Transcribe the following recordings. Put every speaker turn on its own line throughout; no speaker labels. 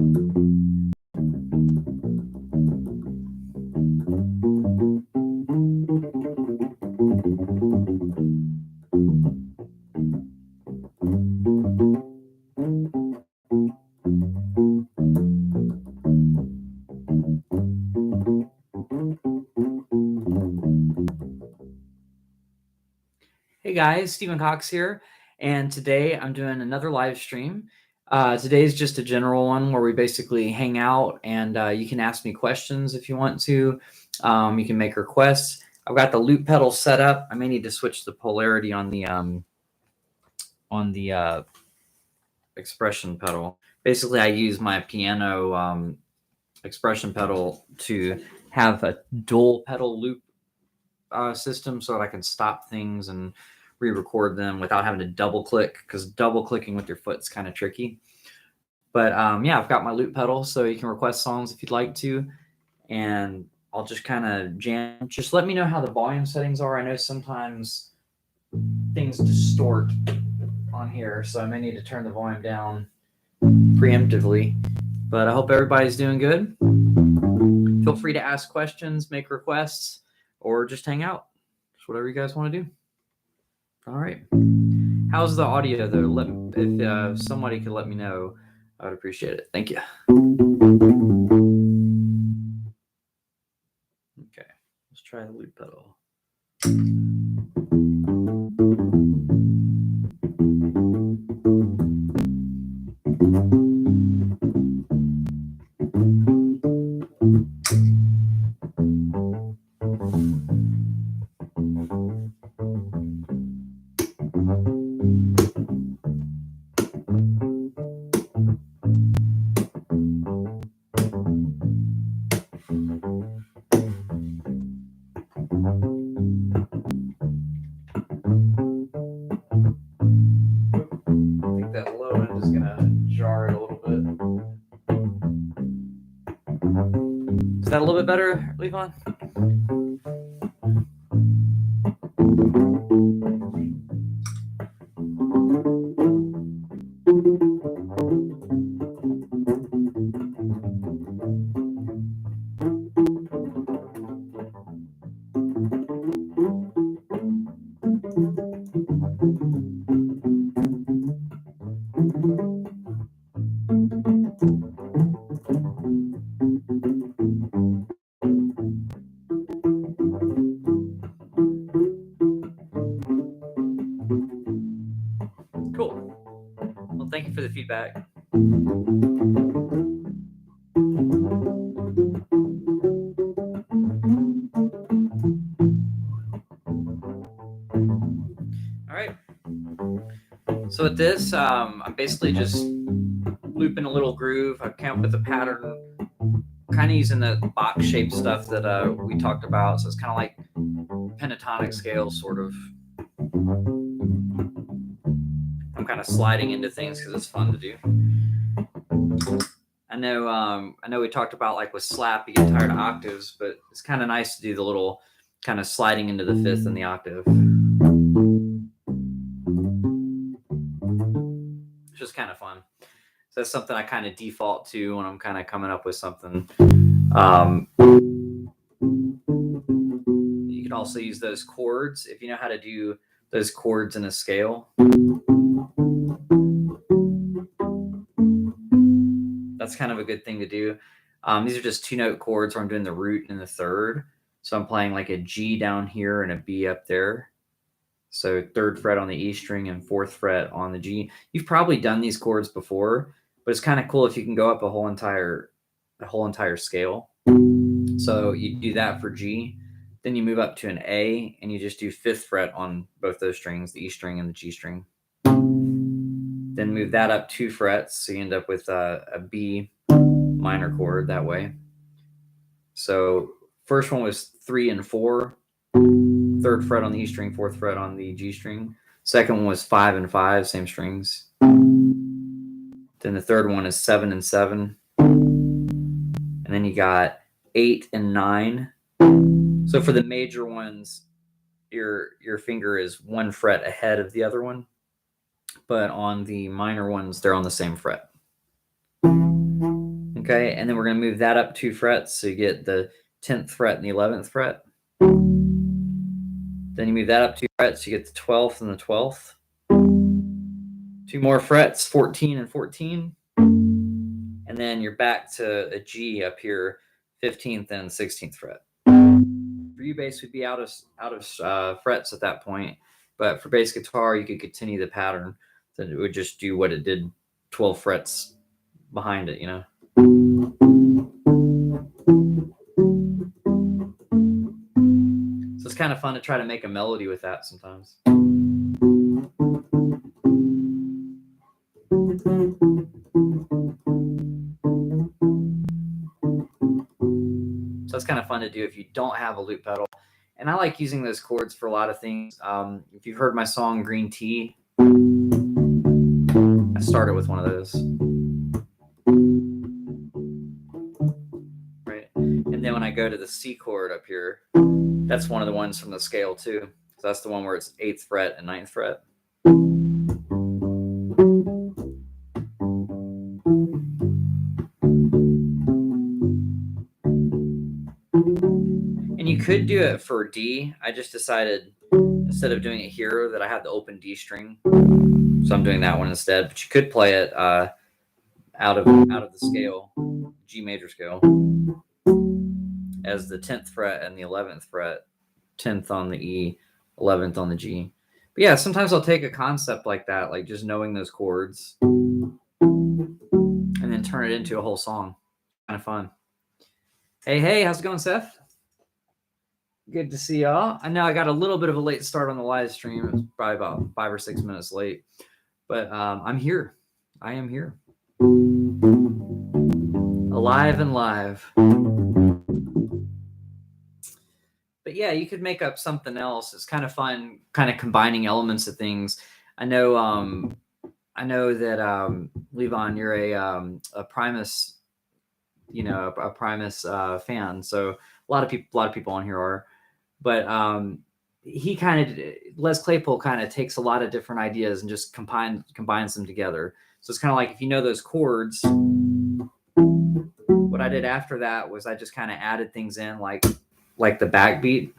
Hey guys, Stephen Cox here, and today I'm doing another live stream. Today's just a general one where we basically hang out, and you can ask me questions if you want to. You can make requests. I've got the loop pedal set up. I may need to switch the polarity on the expression pedal. Basically, I use my piano expression pedal to have a dual pedal loop system so that I can stop things and re-record them without having to double click, because double clicking with your foot is kind of tricky. But yeah, I've got my loop pedal, so you can request songs if you'd like to, and I'll just kind of jam. Just let me know how the volume settings are. I know sometimes things distort on here, so I may need to turn the volume down preemptively. But I hope everybody's doing good. Feel free to ask questions, make requests, or just hang out. Just whatever you guys want to do. All right. How's the audio though? If somebody could let me know, I would appreciate it. Thank you. Okay, let's try the loop pedal. Is that a little bit better, Levon? Cool. Well, thank you for the feedback. All right. So with this, I'm basically just looping a little groove. I came up with a pattern, kind of using the box-shaped stuff that we talked about. So it's kind of like pentatonic scales, sort of. I'm kind of sliding into things because it's fun to do. I know we talked about, like with slap, you get tired of octaves, but it's kind of nice to do the little kind of sliding into the fifth and the octave. It's just kind of fun. So that's something I kind of default to when I'm kind of coming up with something. You can also use those chords if you know how to do those chords in a scale. That's kind of a good thing to do. These are just 2-note chords where I'm doing the root and the third. So I'm playing like a G down here and a B up there. So 3rd fret on the E string and 4th fret on the G. You've probably done these chords before, but it's kind of cool if you can go up a whole entire scale. So you do that for G. Then you move up to an A and you just do 5th fret on both those strings, the E string and the G string. Then move that up 2 frets, so you end up with a B minor chord that way. So first one was 3 and 4, 3rd fret on the E string, 4th fret on the G string. Second one was 5 and 5, same strings. Then the third one is 7 and 7. And then you got 8 and 9. So for the major ones, your finger is 1 fret ahead of the other one. But on the minor ones, they're on the same fret. Okay, and then we're going to move that up 2 frets, so you get the 10th fret and the 11th fret. Then you move that up 2 frets, you get the 12th and the 12th. 2 more frets, 14 and 14. And then you're back to a G up here, 15th and 16th fret. For you, bass would be out of frets at that point, but for bass guitar, you could continue the pattern. Then it would just do what it did 12 frets behind it, you know. So it's kind of fun to try to make a melody with that sometimes. So it's kind of fun to do if you don't have a loop pedal. And I like using those chords for a lot of things. If you've heard my song Green Tea, I started with one of those. Right. And then when I go to the C chord up here, that's one of the ones from the scale too. So that's the one where it's 8th fret and 9th fret. And you could do it for D. I just decided instead of doing it here that I had the open D string. So I'm doing that one instead. But you could play it out of the scale, G major scale, as the 10th fret and the 11th fret, 10th on the E, 11th on the G. But yeah, sometimes I'll take a concept like that, like just knowing those chords, and then turn it into a whole song. Kind of fun. Hey, how's it going, Seth? Good to see y'all. I know I got a little bit of a late start on the live stream. It was probably about 5 or 6 minutes late, but I'm here. I am here. Alive and live. But yeah, you could make up something else. It's kind of fun, kind of combining elements of things. I know that Levon, you're a Primus, a Primus fan. So a lot of people on here are. But Les Claypool kind of takes a lot of different ideas and just combines them together. So it's kind of like if you know those chords. What I did after that was I just kind of added things in like the backbeat.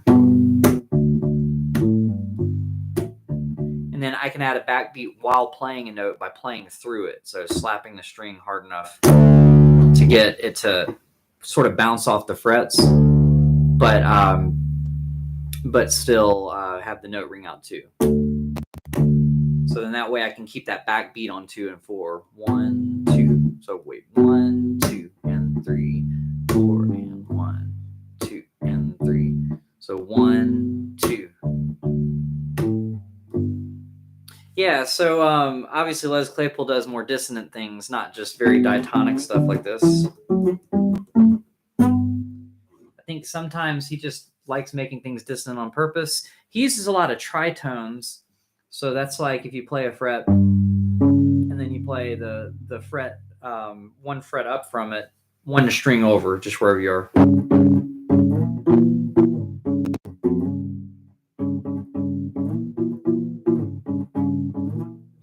And then I can add a backbeat while playing a note by playing through it. So slapping the string hard enough to get it to sort of bounce off the frets, but still have the note ring out too. So then that way I can keep that backbeat on 2 and 4. 1, 2. So wait, 1, 2, and 3, 4, and 1, 2, and 3. So 1, 2. Yeah, so obviously Les Claypool does more dissonant things, not just very diatonic stuff like this. I think sometimes he just likes making things dissonant on purpose. He uses a lot of tritones. So that's like if you play a fret and then you play the fret, 1 fret up from it, 1 string over, just wherever you are.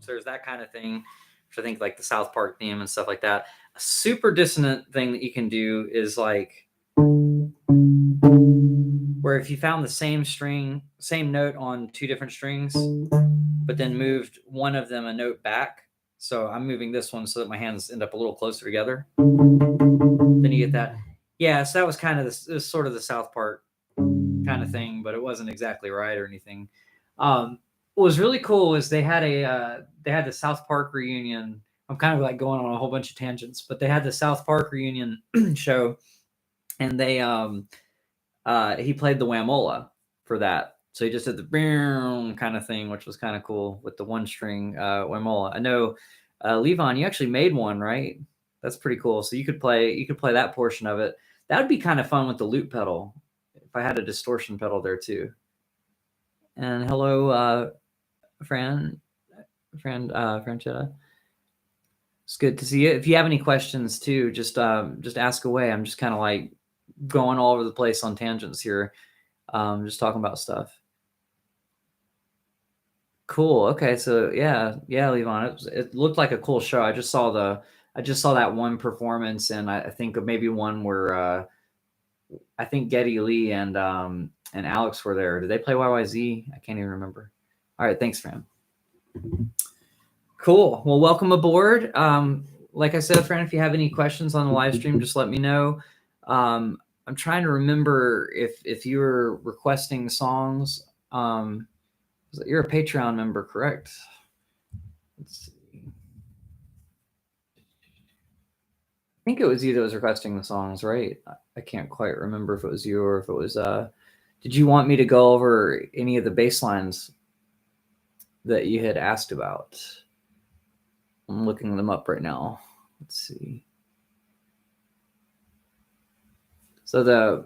So there's that kind of thing, which I think like the South Park theme and stuff like that. A super dissonant thing that you can do is like where if you found the same note on 2 different strings, but then moved one of them a note back. So I'm moving this one so that my hands end up a little closer together. Then you get that. Yeah, so that was kind of this sort of the South Park kind of thing, but it wasn't exactly right or anything. What was really cool was they had the South Park reunion. I'm kind of like going on a whole bunch of tangents, but they had the South Park reunion show, and they he played the whamola for that. So he just did the boom kind of thing, which was kind of cool with the 1 string whamola. I know Levon, you actually made one, right? That's pretty cool. So you could play that portion of it. That would be kind of fun with the loop pedal if I had a distortion pedal there too. And hello, Franchetta. It's good to see you. If you have any questions too, just ask away. I'm just kind of like going all over the place on tangents here, just talking about stuff. Cool. Okay, so yeah, Levon, it looked like a cool show. I just saw I just saw that one performance, and I think maybe one where I think Geddy Lee and Alex were there. Did they play YYZ? I can't even remember. All right, thanks, Fran. Cool. Well, welcome aboard. Like I said, Fran, if you have any questions on the live stream, just let me know. I'm trying to remember if you were requesting songs. You're a Patreon member, correct? Let's see. I think it was you that was requesting the songs, right? I can't quite remember if it was you or if it was. Did you want me to go over any of the bass lines that you had asked about? I'm looking them up right now. Let's see. So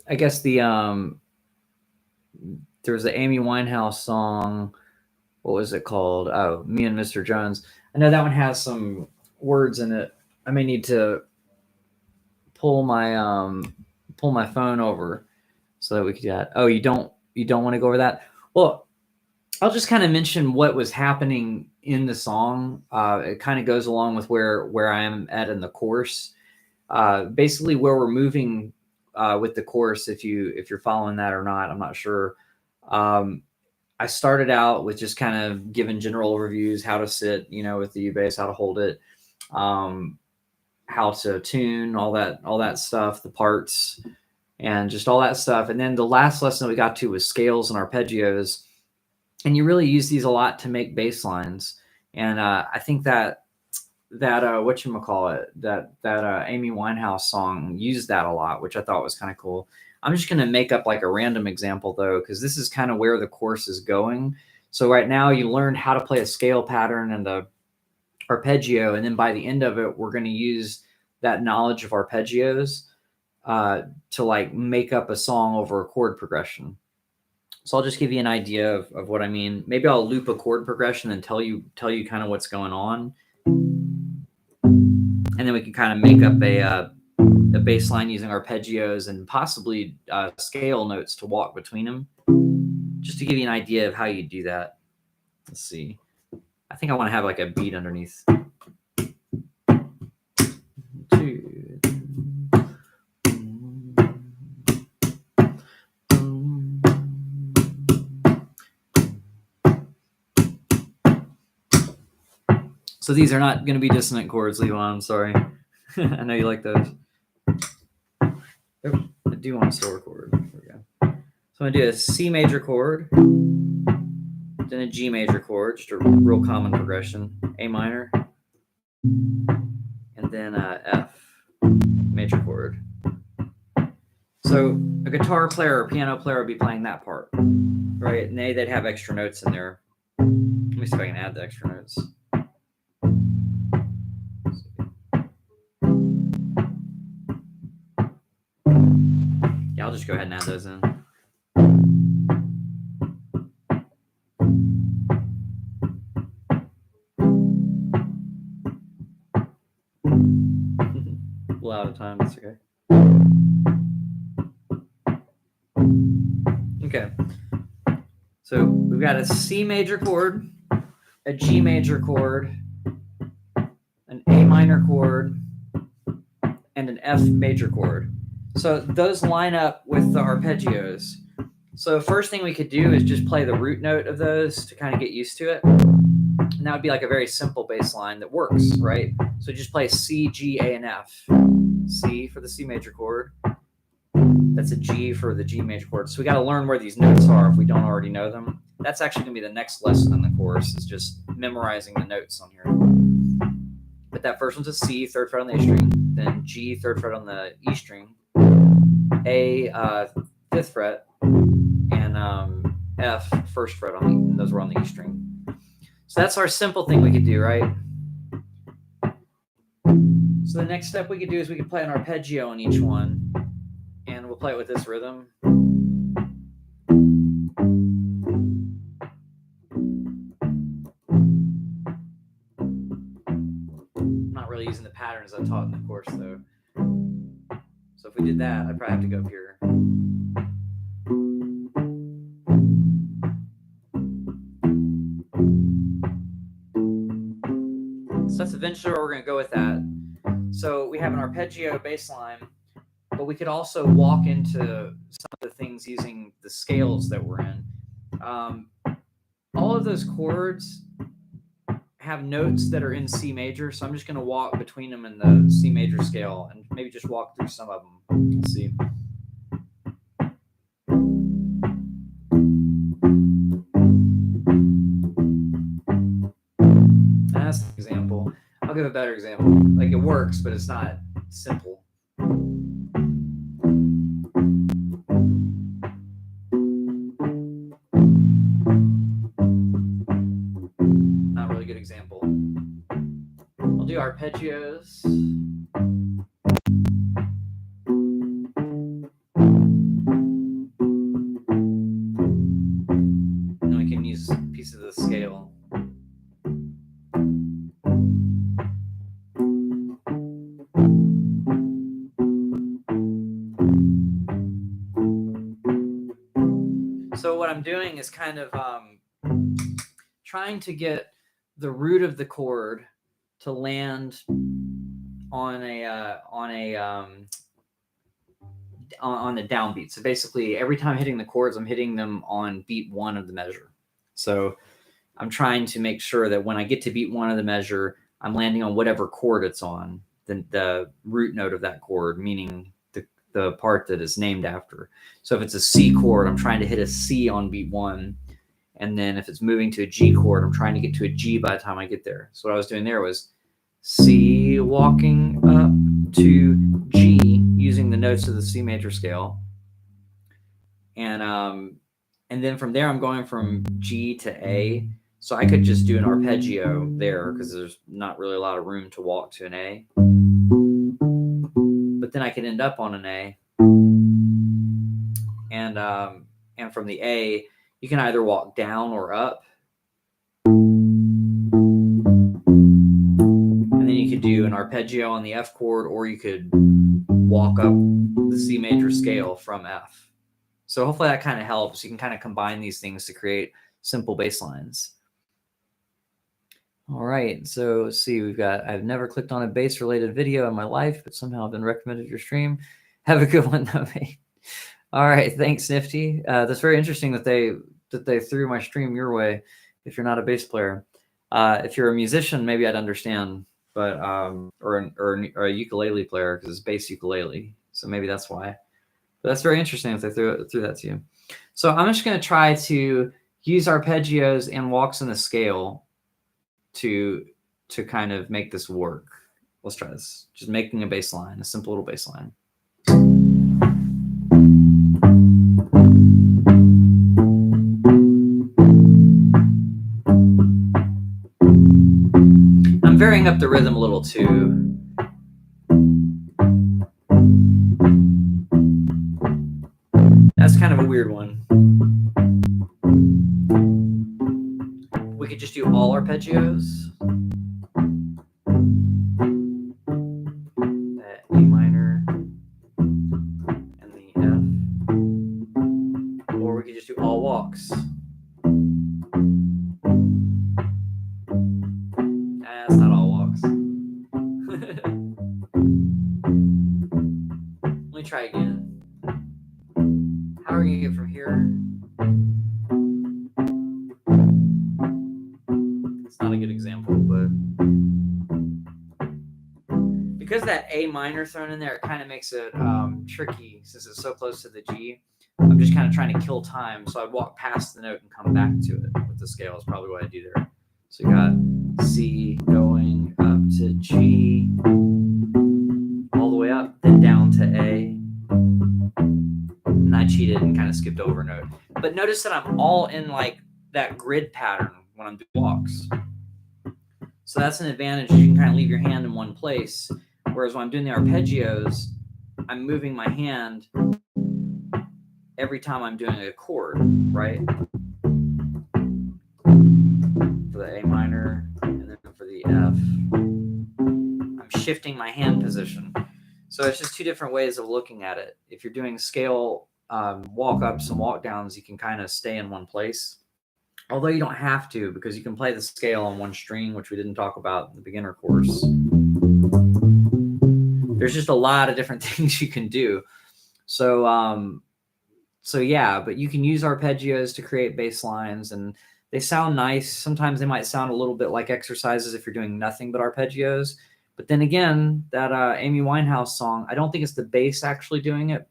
I guess there was the Amy Winehouse song. What was it called? Oh, Me and Mr. Jones. I know that one has some words in it. I may need to pull my phone over so that we could do that. Oh, you don't want to go over that? Well, I'll just kind of mention what was happening in the song. It kind of goes along with where I am at in the course. Basically, where we're moving with the course, if you're following that or not, I'm not sure. I started out with just kind of giving general overviews, how to sit, with the U-bass, how to hold it, how to tune, all that stuff, the parts, and just all that stuff. And then the last lesson that we got to was scales and arpeggios. And you really use these a lot to make bass lines. And I think that whatchamacallit, that Amy Winehouse song used that a lot, which I thought was kind of cool. I'm just going to make up like a random example though, because this is kind of where the course is going. So right now you learned how to play a scale pattern and the arpeggio. And then by the end of it, we're going to use that knowledge of arpeggios to like make up a song over a chord progression. So I'll just give you an idea of what I mean. Maybe I'll loop a chord progression and tell you kind of what's going on. And then we can kind of make up a bass line using arpeggios and possibly scale notes to walk between them, just to give you an idea of how you do that. Let's see. I think I want to have like a beat underneath. 2. So these are not going to be dissonant chords, Levon. I'm sorry. I know you like those. Oh, I do want to still record. There we go. So I'm going to do a C major chord, then a G major chord, just a real common progression, A minor, and then F major chord. So a guitar player or piano player would be playing that part, right? And they'd have extra notes in there. Let me see if I can add the extra notes. Yeah, I'll just go ahead and add those in. A little out of time, that's okay. Okay. So we've got a C major chord, a G major chord, an A minor chord, and an F major chord. So those line up with the arpeggios. So first thing we could do is just play the root note of those to kind of get used to it. And that would be like a very simple bass line that works, right? So just play C, G, A, and F. C for the C major chord. That's a G for the G major chord. So we got to learn where these notes are if we don't already know them. That's actually going to be the next lesson in the course, is just memorizing the notes on here. But that first one's a C, 3rd fret on the A string, then G, 3rd fret on the E string, A, 5th fret, and F, 1st fret on and those were on the E string. So that's our simple thing we could do, right? So the next step we could do is we could play an arpeggio on each one, and we'll play it with this rhythm. I'm not really using the patterns I taught in the course, though. So if we did that, I'd probably have to go up here. So that's eventually essentially where we're going to go with that. So we have an arpeggio bass line, but we could also walk into some of the things using the scales that we're in. All of those chords have notes that are in C major, so I'm just going to walk between them in the C major scale and maybe just walk through some of them. Let's see. That's an example. I'll give a better example. Like, it works, but it's not simple. Not a really good example. I'll do arpeggios. And we can use pieces of the scale. So what I'm doing is kind of trying to get the root of the chord to land on the downbeat. So basically, every time hitting the chords, I'm hitting them on beat 1 of the measure. So I'm trying to make sure that when I get to beat 1 of the measure, I'm landing on whatever chord it's on, the root note of that chord, meaning the part that is named after. So if it's a C chord, I'm trying to hit a C on beat 1. And then if it's moving to a G chord, I'm trying to get to a G by the time I get there. So what I was doing there was C walking up to G using the notes of the C major scale. And then from there, I'm going from G to A. So I could just do an arpeggio there because there's not really a lot of room to walk to an A. But then I could end up on an A. And from the A, you can either walk down or up. And then you could do an arpeggio on the F chord, or you could walk up the C major scale from F. So hopefully that kind of helps. You can kind of combine these things to create simple bass lines. All right, so let's see. I've never clicked on a bass related video in my life, but somehow I've been recommended your stream. Have a good one, though, mate. All right, thanks, Nifty. That's very interesting that they threw my stream your way. If you're not a bass player, if you're a musician, maybe I'd understand, but or a ukulele player because it's bass ukulele, so maybe that's why. But that's very interesting if they threw that to you. So I'm just going to try to use arpeggios and walks in the scale to kind of make this work. Let's try this. Just making a bass line, a simple little bass line. I'm varying up the rhythm a little too. That's kind of a weird one. We could just do all arpeggios. That A minor and the F. Or we could just do all walks. That's not all walks. Let me try again. How are we going to get from here? It's not a good example, but because that A minor thrown in there, it kind of makes it tricky since it's so close to the G. I'm just kind of trying to kill time, so I'd walk past the note and come back to it with the scale is probably what I do there. So you got C going up to G, all the way up, then down to A. And I cheated and kind of skipped over a note. But notice that I'm all in like that grid pattern when I'm doing walks. So that's an advantage. You can kind of leave your hand in one place. Whereas when I'm doing the arpeggios, I'm moving my hand every time I'm doing a chord, right? For the A minor and then for the F, I'm shifting my hand position. So it's just two different ways of looking at it. If you're doing scale walk ups and walk downs, you can kind of stay in one place. Although you don't have to, because you can play the scale on one string, which we didn't talk about in the beginner course. There's just a lot of different things you can do. So yeah, but you can use arpeggios to create bass lines, and they sound nice. Sometimes they might sound a little bit like exercises if you're doing nothing but arpeggios. But then again, that Amy Winehouse song, I don't think it's the bass actually doing it,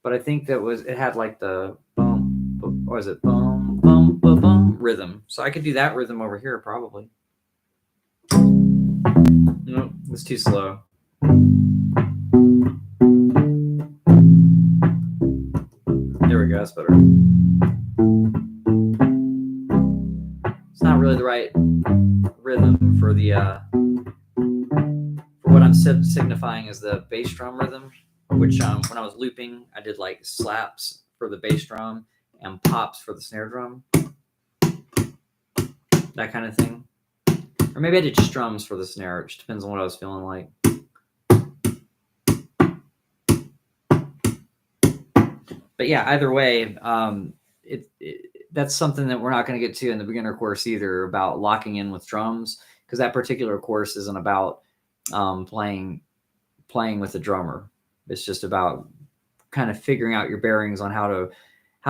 but I think it had like the boom, or was it boom, boom, boom, boom rhythm. So I could do that rhythm over here probably. Nope, it's too slow. There we go, that's better. It's not really the right rhythm for the for what I'm signifying as the bass drum rhythm, which when I was looping, I did like slaps for the bass drum and pops for the snare drum, that kind of thing. Or maybe I did strums for the snare. It just depends on what I was feeling like. But yeah, either way, that's something that we're not going to get to in the beginner course either, about locking in with drums, because that particular course isn't about playing with a drummer. It's just about kind of figuring out your bearings on how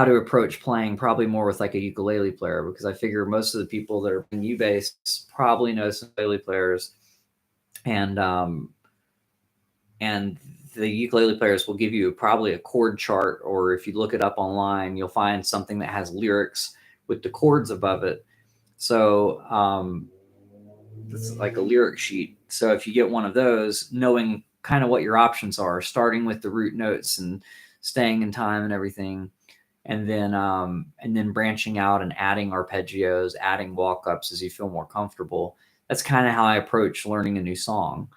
to approach playing, probably more with like a ukulele player, because I figure most of the people that are playing U-bass probably know some ukulele players, and the ukulele players will give you probably a chord chart, or if you look it up online, you'll find something that has lyrics with the chords above it. So it's like a lyric sheet. So if you get one of those, knowing kind of what your options are, starting with the root notes and staying in time and everything, and then branching out and adding arpeggios, adding walk-ups as you feel more comfortable. That's kind of how I approach learning a new song.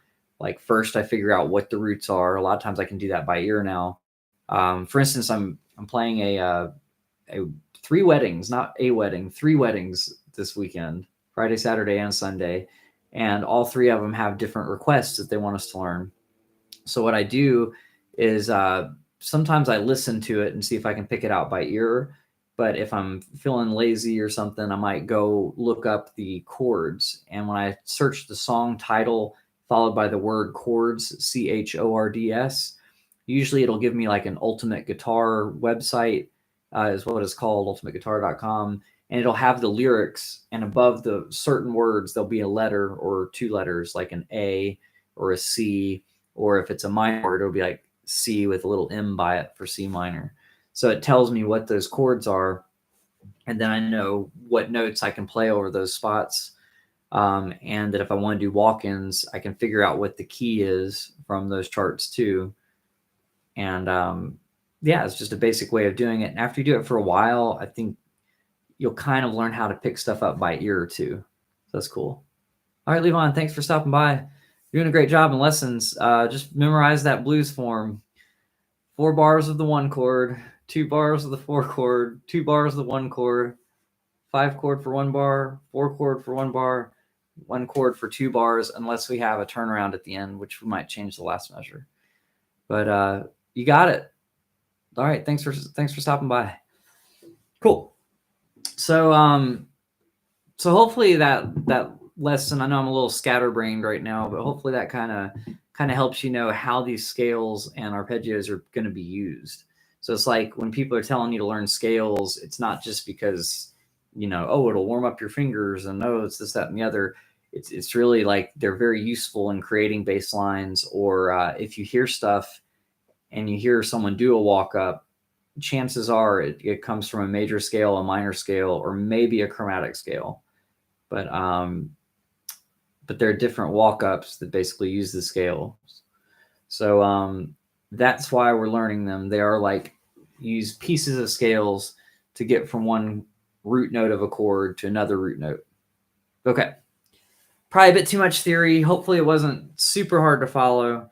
Like first I figure out what the roots are. A lot of times I can do that by ear now. For instance, I'm playing a 3 weddings, not a wedding, 3 weddings this weekend, Friday, Saturday, and Sunday. And all 3 of them have different requests that they want us to learn. So what I do is sometimes I listen to it and see if I can pick it out by ear. But if I'm feeling lazy or something, I might go look up the chords. And when I search the song title followed by the word chords, CHORDS, usually it'll give me like an Ultimate Guitar website, is what it's called, ultimateguitar.com. And it'll have the lyrics, and above the certain words, there'll be a letter or 2 letters, like an A or a C, or if it's a minor word, it'll be like C with a little M by it for C minor. So it tells me what those chords are, and then I know what notes I can play over those spots. And that if I want to do walk-ins, I can figure out what the key is from those charts too. And yeah, it's just a basic way of doing it. And after you do it for a while, I think you'll kind of learn how to pick stuff up by ear too. So that's cool. All right, Levon, thanks for stopping by. You're doing a great job in lessons. Just memorize that blues form. 4 bars of the 1 chord, 2 bars of the 4 chord, 2 bars of the 1 chord, 5 chord for 1 bar, 4 chord for 1 bar, 1 chord for 2 bars, unless we have a turnaround at the end, which we might change the last measure. But you got it. All right, thanks for stopping by. Cool. So hopefully that lesson, I know I'm a little scatterbrained right now, but hopefully that kind of helps you know how these scales and arpeggios are going to be used. So it's like when people are telling you to learn scales, it's not just because, oh, it'll warm up your fingers and oh, it's this, that, and the other. It's really like they're very useful in creating bass lines, or if you hear stuff and you hear someone do a walk up, chances are it comes from a major scale, a minor scale, or maybe a chromatic scale. But there are different walk-ups that basically use the scales. So that's why we're learning them. They are like use pieces of scales to get from one root note of a chord to another root note. Okay. Probably a bit too much theory. Hopefully it wasn't super hard to follow,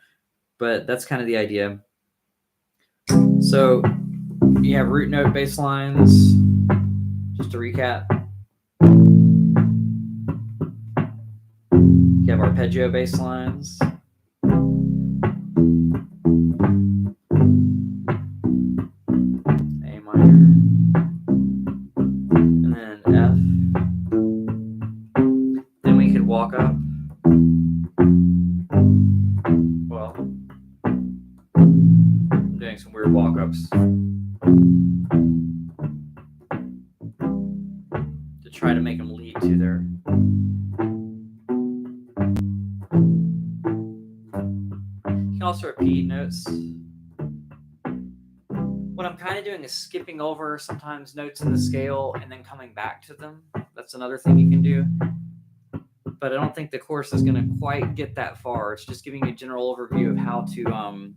but that's kind of the idea. So you have root note bass lines. Just to recap. You have arpeggio bass lines. A minor. And then F. doing some weird walk-ups to try to make them lead to there. You can also repeat notes. What I'm kind of doing is skipping over sometimes notes in the scale and then coming back to them. That's another thing you can do. But I don't think the course is going to quite get that far. It's just giving you a general overview of how to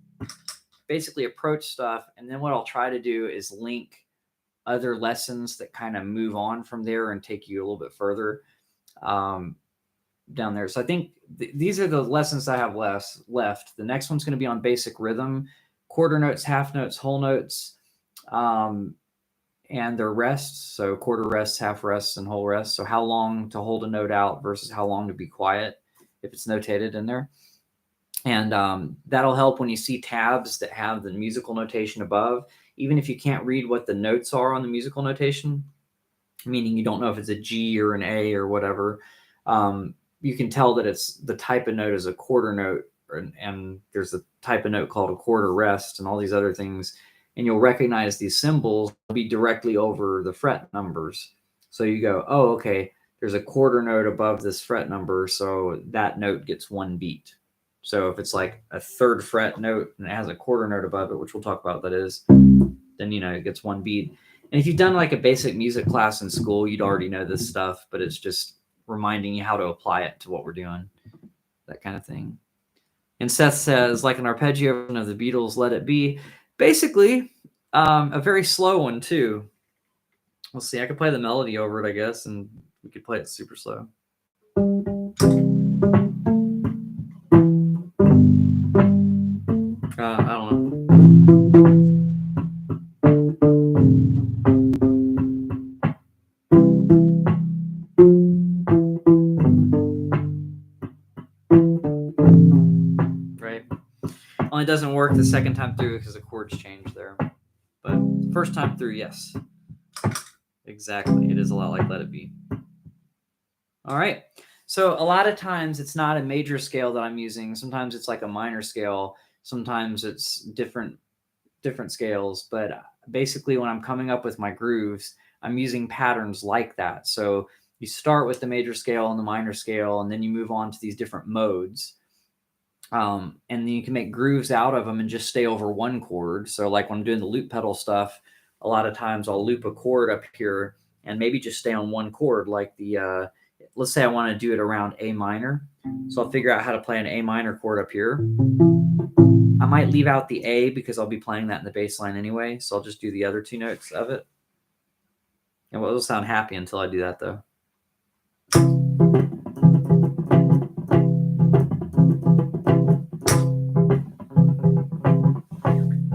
basically approach stuff. And then what I'll try to do is link other lessons that kind of move on from there and take you a little bit further down there. So I think these are the lessons I have left. The next one's going to be on basic rhythm, quarter notes, half notes, whole notes, and their rests. So quarter rests, half rests, and whole rests. So how long to hold a note out versus how long to be quiet if it's notated in there. And that'll help when you see tabs that have the musical notation above. Even if you can't read what the notes are on the musical notation, meaning you don't know if it's a G or an A or whatever, you can tell that it's the type of note is a quarter note, and there's a type of note called a quarter rest and all these other things. And you'll recognize these symbols will be directly over the fret numbers. So you go, oh, okay, there's a quarter note above this fret number, so that note gets one beat. So if it's like a third fret note and it has a quarter note above it, which we'll talk about what that is, then, you know, it gets one beat. And if you've done like a basic music class in school, you'd already know this stuff, but it's just reminding you how to apply it to what we're doing, that kind of thing. And Seth says, like an arpeggio of the Beatles' Let It Be, basically a very slow one too. We'll see. I could play the melody over it, I guess, and we could play it super slow. I don't know. Right. Only doesn't work the second time through because the chords change there. But first time through, yes. Exactly. It is a lot like Let It Be. All right. So a lot of times it's not a major scale that I'm using. Sometimes it's like a minor scale. Sometimes it's different scales. But basically when I'm coming up with my grooves, I'm using patterns like that. So you start with the major scale and the minor scale, and then you move on to these different modes. And then you can make grooves out of them and just stay over one chord. So like when I'm doing the loop pedal stuff, a lot of times I'll loop a chord up here and maybe just stay on one chord. Like the, let's say I want to do it around A minor. So I'll figure out how to play an A minor chord up here. I might leave out the A because I'll be playing that in the bass line anyway. So I'll just do the other two notes of it. And it'll sound happy until I do that though.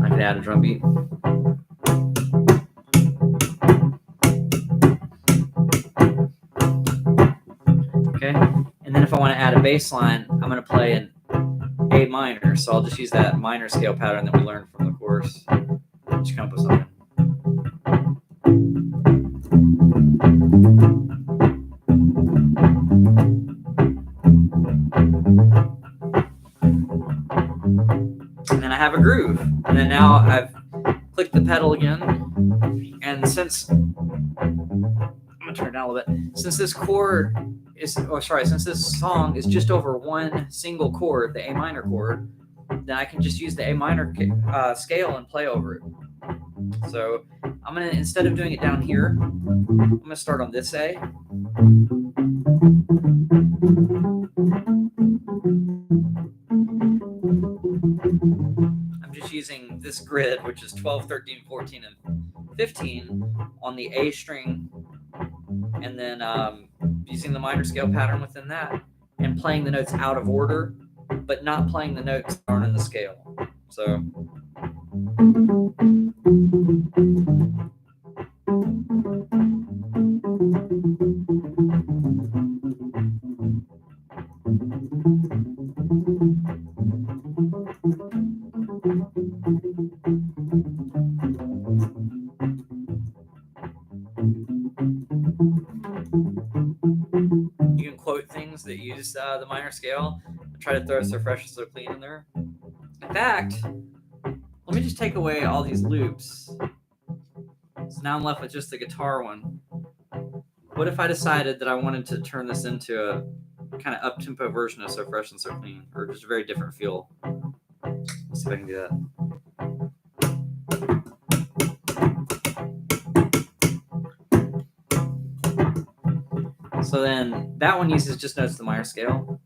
I could add a drum beat. Okay, and then if I want to add a bass line, I'm going to play an A minor, so I'll just use that minor scale pattern that we learned from the course. Just come up with something. And then I have a groove, and then now I've clicked the pedal again, and since I'm gonna turn it down a little bit, since this chord is, since this song is just over one single chord, the A minor chord, then I can just use the A minor scale and play over it. So I'm gonna, instead of doing it down here, I'm gonna start on this A. I'm just using this grid, which is 12, 13, 14, and 15 on the A string, and then using the minor scale pattern within that, and playing the notes out of order, but not playing the notes that aren't in the scale. So you can quote things that use the minor scale and try to throw so fresh and so clean in there. In fact, let me just take away all these loops. So now I'm left with just the guitar one. What if I decided that I wanted to turn this into a kind of up-tempo version of So Fresh and So Clean, or just a very different feel? Let's see if I can do that. So then that one uses just notes the minor scale.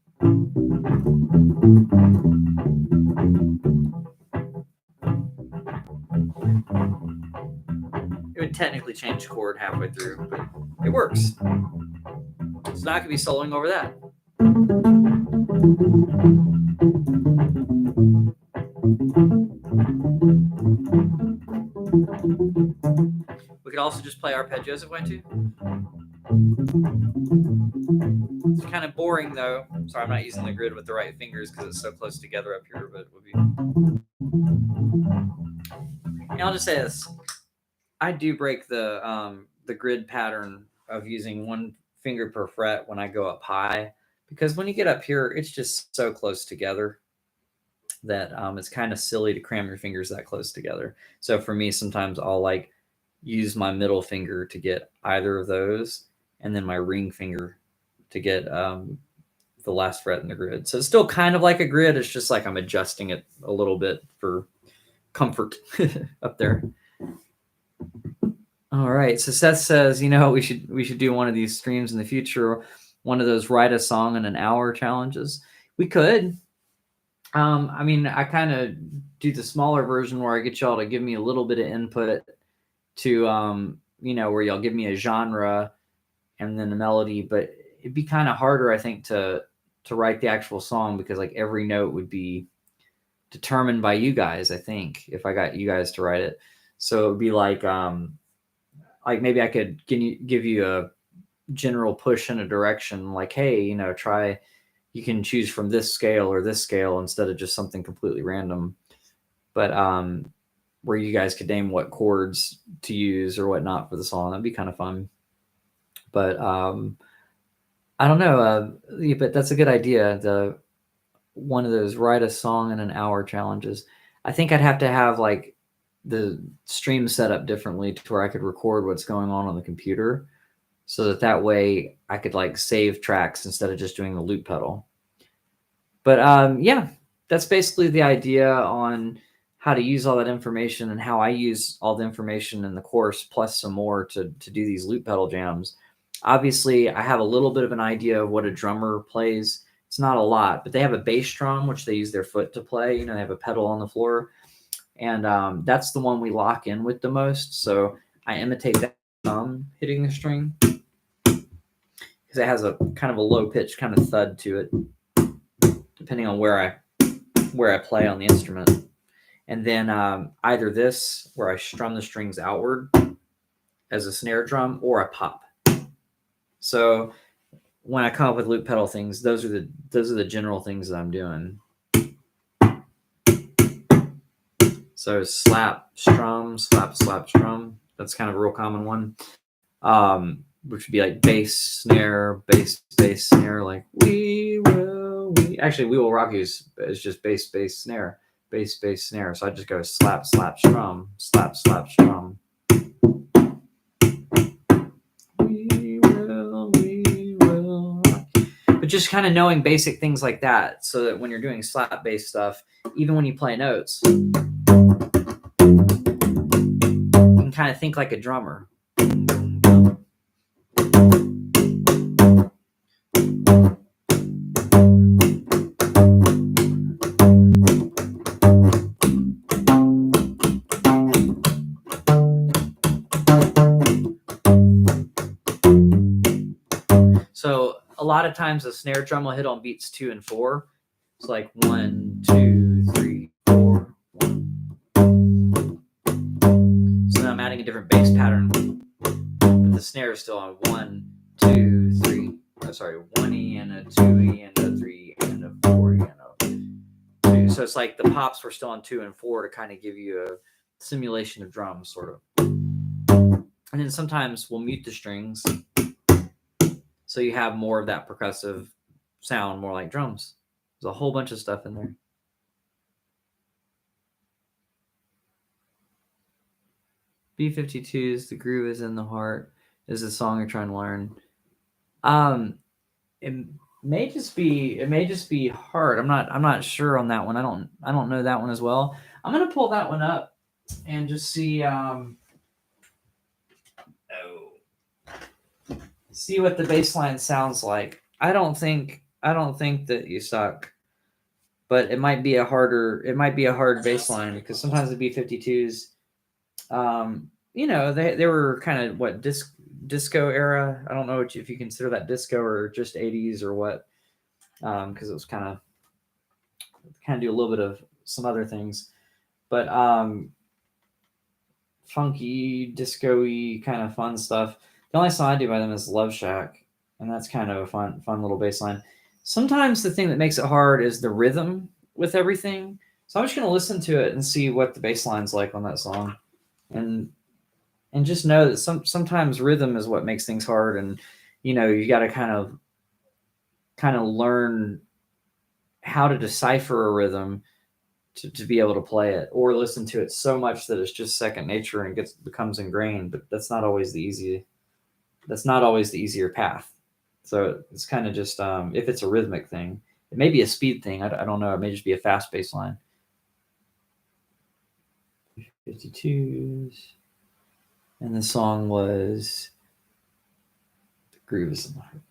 It would technically change chord halfway through, but it works. So now I could be soloing over that. We could also just play arpeggios if we want to. It's kind of boring though. Sorry, I'm not using the grid with the right fingers because it's so close together up here, but it would be. And I'll just say this. I do break the grid pattern of using one finger per fret when I go up high, because when you get up here, it's just so close together that it's kind of silly to cram your fingers that close together. So for me, sometimes I'll like use my middle finger to get either of those, and then my ring finger to get the last fret in the grid. So it's still kind of like a grid. It's just like I'm adjusting it a little bit for comfort up there. All right. So Seth says, we should do one of these streams in the future, one of those write a song in an hour challenges. We could. I mean, I kind of do the smaller version where I get y'all to give me a little bit of input to, where y'all give me a genre and then a melody, but it'd be kind of harder, I think, to write the actual song, because like every note would be determined by you guys, I think, if I got you guys to write it. So it would be like maybe I could give you a general push in a direction, like, hey, try, you can choose from this scale or this scale instead of just something completely random. But where you guys could name what chords to use or whatnot for the song. That'd be kind of fun. But I don't know. But that's a good idea. One of those write a song in an hour challenges. I think I'd have to have like the stream set up differently to where I could record what's going on the computer, so that way I could like save tracks instead of just doing the loop pedal. But yeah, that's basically the idea on how to use all that information and how I use all the information in the course, plus some more to do these loop pedal jams. Obviously, I have a little bit of an idea of what a drummer plays. It's not a lot, but they have a bass drum, which they use their foot to play. They have a pedal on the floor. And that's the one we lock in with the most. So I imitate that thumb hitting the string, because it has a kind of a low pitch kind of thud to it, depending on where I play on the instrument. And then either this, where I strum the strings outward as a snare drum, or a pop. So when I come up with loop pedal things, those are the general things that I'm doing. So slap, strum, slap, slap, strum. That's kind of a real common one, which would be like bass, snare, bass, bass, snare. Like we will rock you is just bass, bass, snare, bass, bass, snare. So I just go slap, slap, strum, slap, slap, strum. We will. But just kind of knowing basic things like that, so that when you're doing slap bass stuff, even when you play notes, kind of think like a drummer. So a lot of times the snare drum will hit on beats 2 and 4. It's like 1, 2, 3, 4, 1. So then I'm adding a different bass pattern, but the snare is still on 1, 2, 3. Oh, sorry, 1E and a 2E and a 3 and a 4 and a 2. So it's like the pops were still on 2 and 4 to kind of give you a simulation of drums, sort of. And then sometimes we'll mute the strings, so you have more of that percussive sound, more like drums. There's a whole bunch of stuff in there. B52s, The Groove is in the Heart is the song you're trying to learn. It may just be hard. I'm not sure on that one. I don't know that one as well. I'm gonna pull that one up and just see what the bass line sounds like. I don't think that you suck, but it might be a hard bass line because sometimes the B52s, they were kind of what disco era. I don't know if you consider that disco or just 80s or what, because it was kind of do a little bit of some other things, but funky, disco-y kind of fun stuff. The only song I do by them is Love Shack, and that's kind of a fun little bass line. Sometimes the thing that makes it hard is the rhythm with everything. So I'm just gonna listen to it and see what the bass line's like on that song, and just know that sometimes rhythm is what makes things hard, and you got to kind of learn how to decipher a rhythm to be able to play it, or listen to it so much that it's just second nature and becomes ingrained. But that's not always the easier path. So it's kind of just if it's a rhythmic thing, it may be a speed thing. I don't know. It may just be a fast bass line. 52s, and the song was "The Groove Is in the Heart."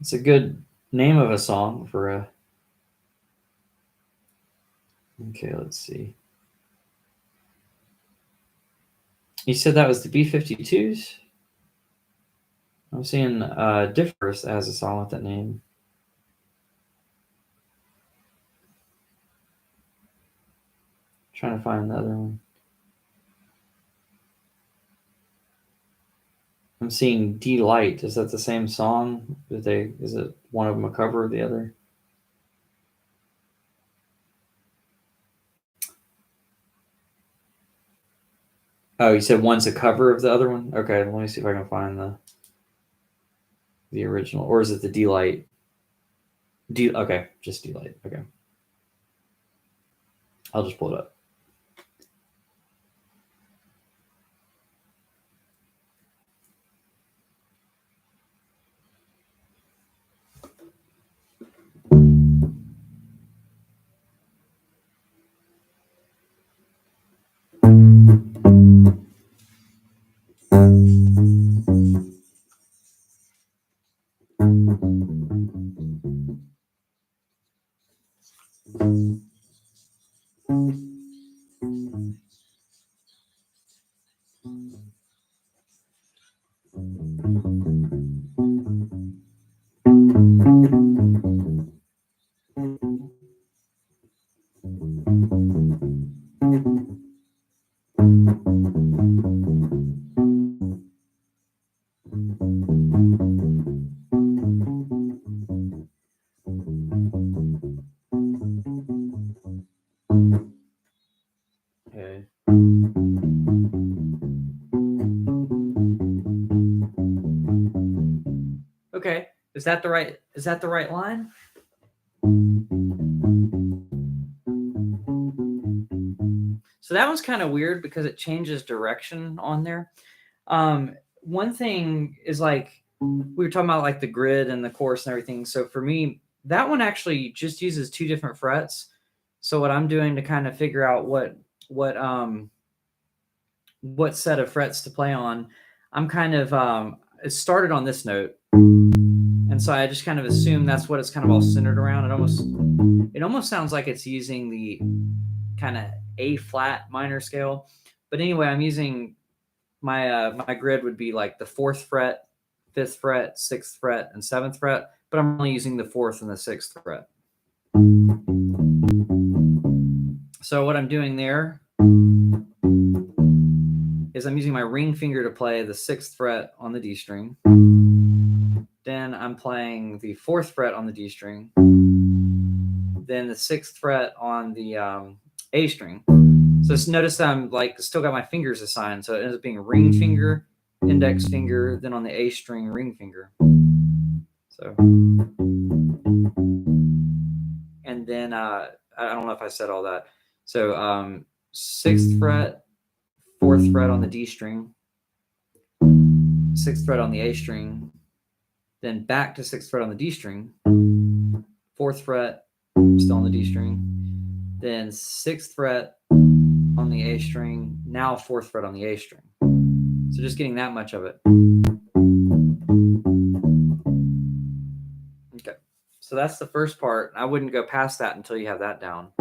It's a good name of a song for a. Okay, let's see. You said that was the B52s? I'm seeing Differs as a song with that name. Trying to find the other one. I'm seeing Delight. Is that the same song? Is it one of them a cover of the other? Oh, you said one's a cover of the other one? Okay, let me see if I can find the original. Or is it the Delight? Okay, just Delight. Okay. I'll just pull it up. Okay. Okay. Is that the right line? So that one's kind of weird because it changes direction on there. One thing is like we were talking about like the grid and the chorus and everything. So for me, that one actually just uses 2 different frets. So what I'm doing to kind of figure out what set of frets to play on, I'm kind of it started on this note, and so I just kind of assume that's what it's kind of all centered around. It almost sounds like it's using the kind of A flat minor scale, but anyway, I'm using my grid would be like the 4th fret, 5th fret, 6th fret, and 7th fret, but I'm only using the 4th and the 6th fret. So what I'm doing there is I'm using my ring finger to play the 6th fret on the D string. Then I'm playing the 4th fret on the D string. Then the 6th fret on the A string. So notice I'm like still got my fingers assigned. So it ends up being ring finger, index finger, then on the A string, ring finger. So, and then I don't know if I said all that. So 6th fret, 4th fret on the D string, 6th fret on the A string, then back to 6th fret on the D string, 4th fret, still on the D string, then 6th fret on the A string, now 4th fret on the A string. So just getting that much of it. Okay, so that's the first part. I wouldn't go past that until you have that down.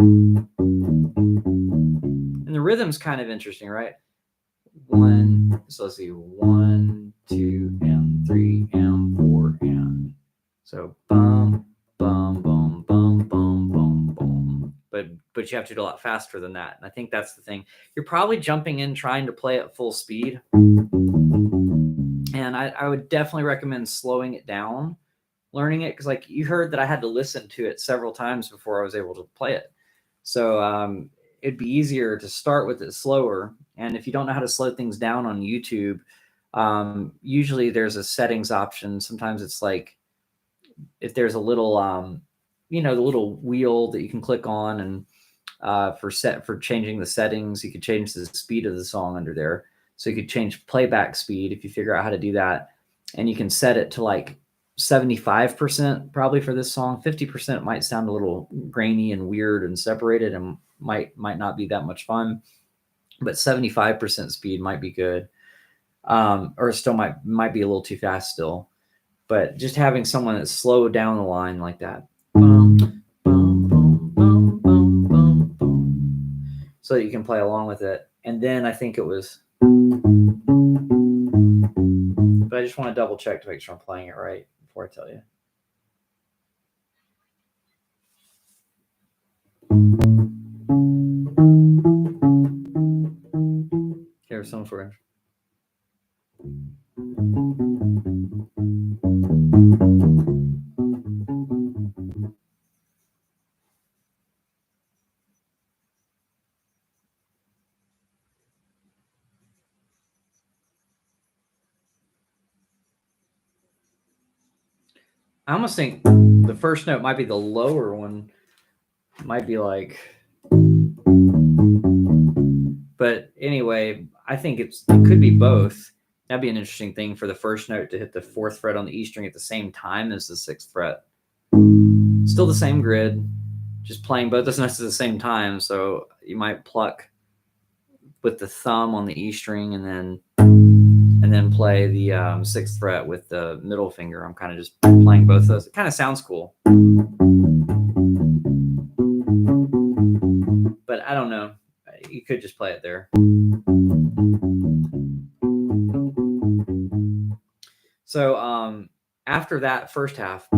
And the rhythm's kind of interesting, right? So let's see, 1, 2, and 3, and 4, and. So bum, bum, bum, bum, bum, bum, bum. But you have to do a lot faster than that. And I think that's the thing. You're probably jumping in trying to play at full speed. And I would definitely recommend slowing it down, learning it, because like you heard that I had to listen to it several times before I was able to play it. So it'd be easier to start with it slower. And if you don't know how to slow things down on YouTube, usually there's a settings option. Sometimes it's like if there's a little, the little wheel that you can click on, and for changing the settings, you could change the speed of the song under there. So you could change playback speed if you figure out how to do that. And you can set it to like 75% probably for this song. 50% might sound a little grainy and weird and separated and might not be that much fun. But 75% speed might be good. Or still might be a little too fast still. But just having someone that's slowed down the line like that. Bum, bum, bum, bum, bum, bum, bum, so that you can play along with it. And then I think it was, but I just want to double check to make sure I'm playing it right before I tell you. Here's some for it. I almost think the first note might be the lower one. Might be like, but anyway, I think it could be both. That'd be an interesting thing for the first note to hit the 4th fret on the E string at the same time as the 6th fret. Still the same grid, just playing both those notes at the same time. So you might pluck with the thumb on the E string and then play the 6th fret with the middle finger. I'm kind of just playing both those. It kind of sounds cool. But I don't know. You could just play it there. So after that first half,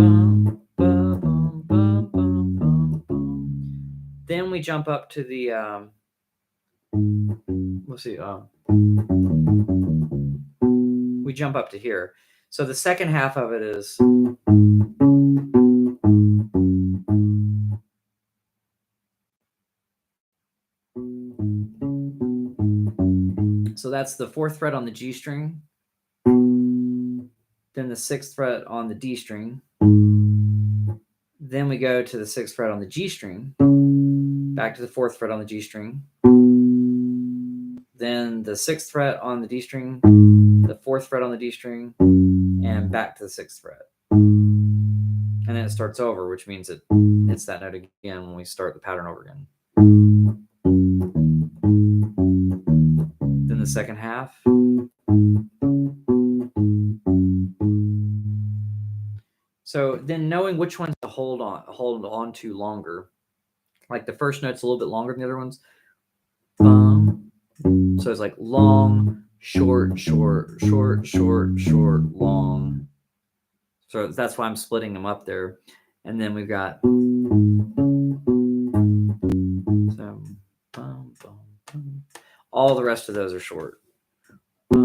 then we jump up to the, let's see, we jump up to here. So the second half of it is, so that's the 4th fret on the G string, then the 6th fret on the D string, then we go to the 6th fret on the G string, back to the 4th fret on the G string, then the 6th fret on the D string, the 4th fret on the D string, and back to the 6th fret. And then it starts over, which means it hits that note again when we start the pattern over again. Then the second half. So then knowing which ones to hold on to longer, like the first note's a little bit longer than the other ones. So it's like long, short, short, short, short, short, long. So that's why I'm splitting them up there. And then we've got, so, all the rest of those are short. So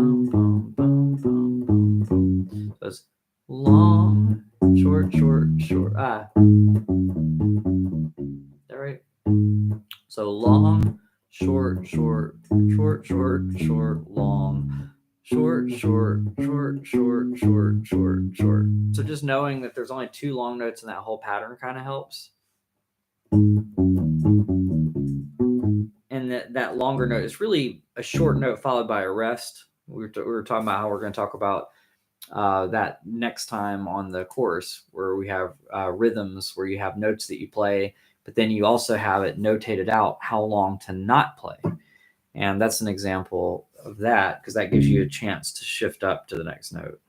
it's long, short, short, short. That right? So long, short, short, short, short, short, long, short, short, short, short, short, short, short. So just knowing that there's only 2 long notes in that whole pattern kind of helps. and that longer note is really a short note followed by a rest. We were talking about how we're going to talk about that next time on the course, where we have rhythms where you have notes that you play, but then you also have it notated out how long to not play. And that's an example of that, because that gives you a chance to shift up to the next note.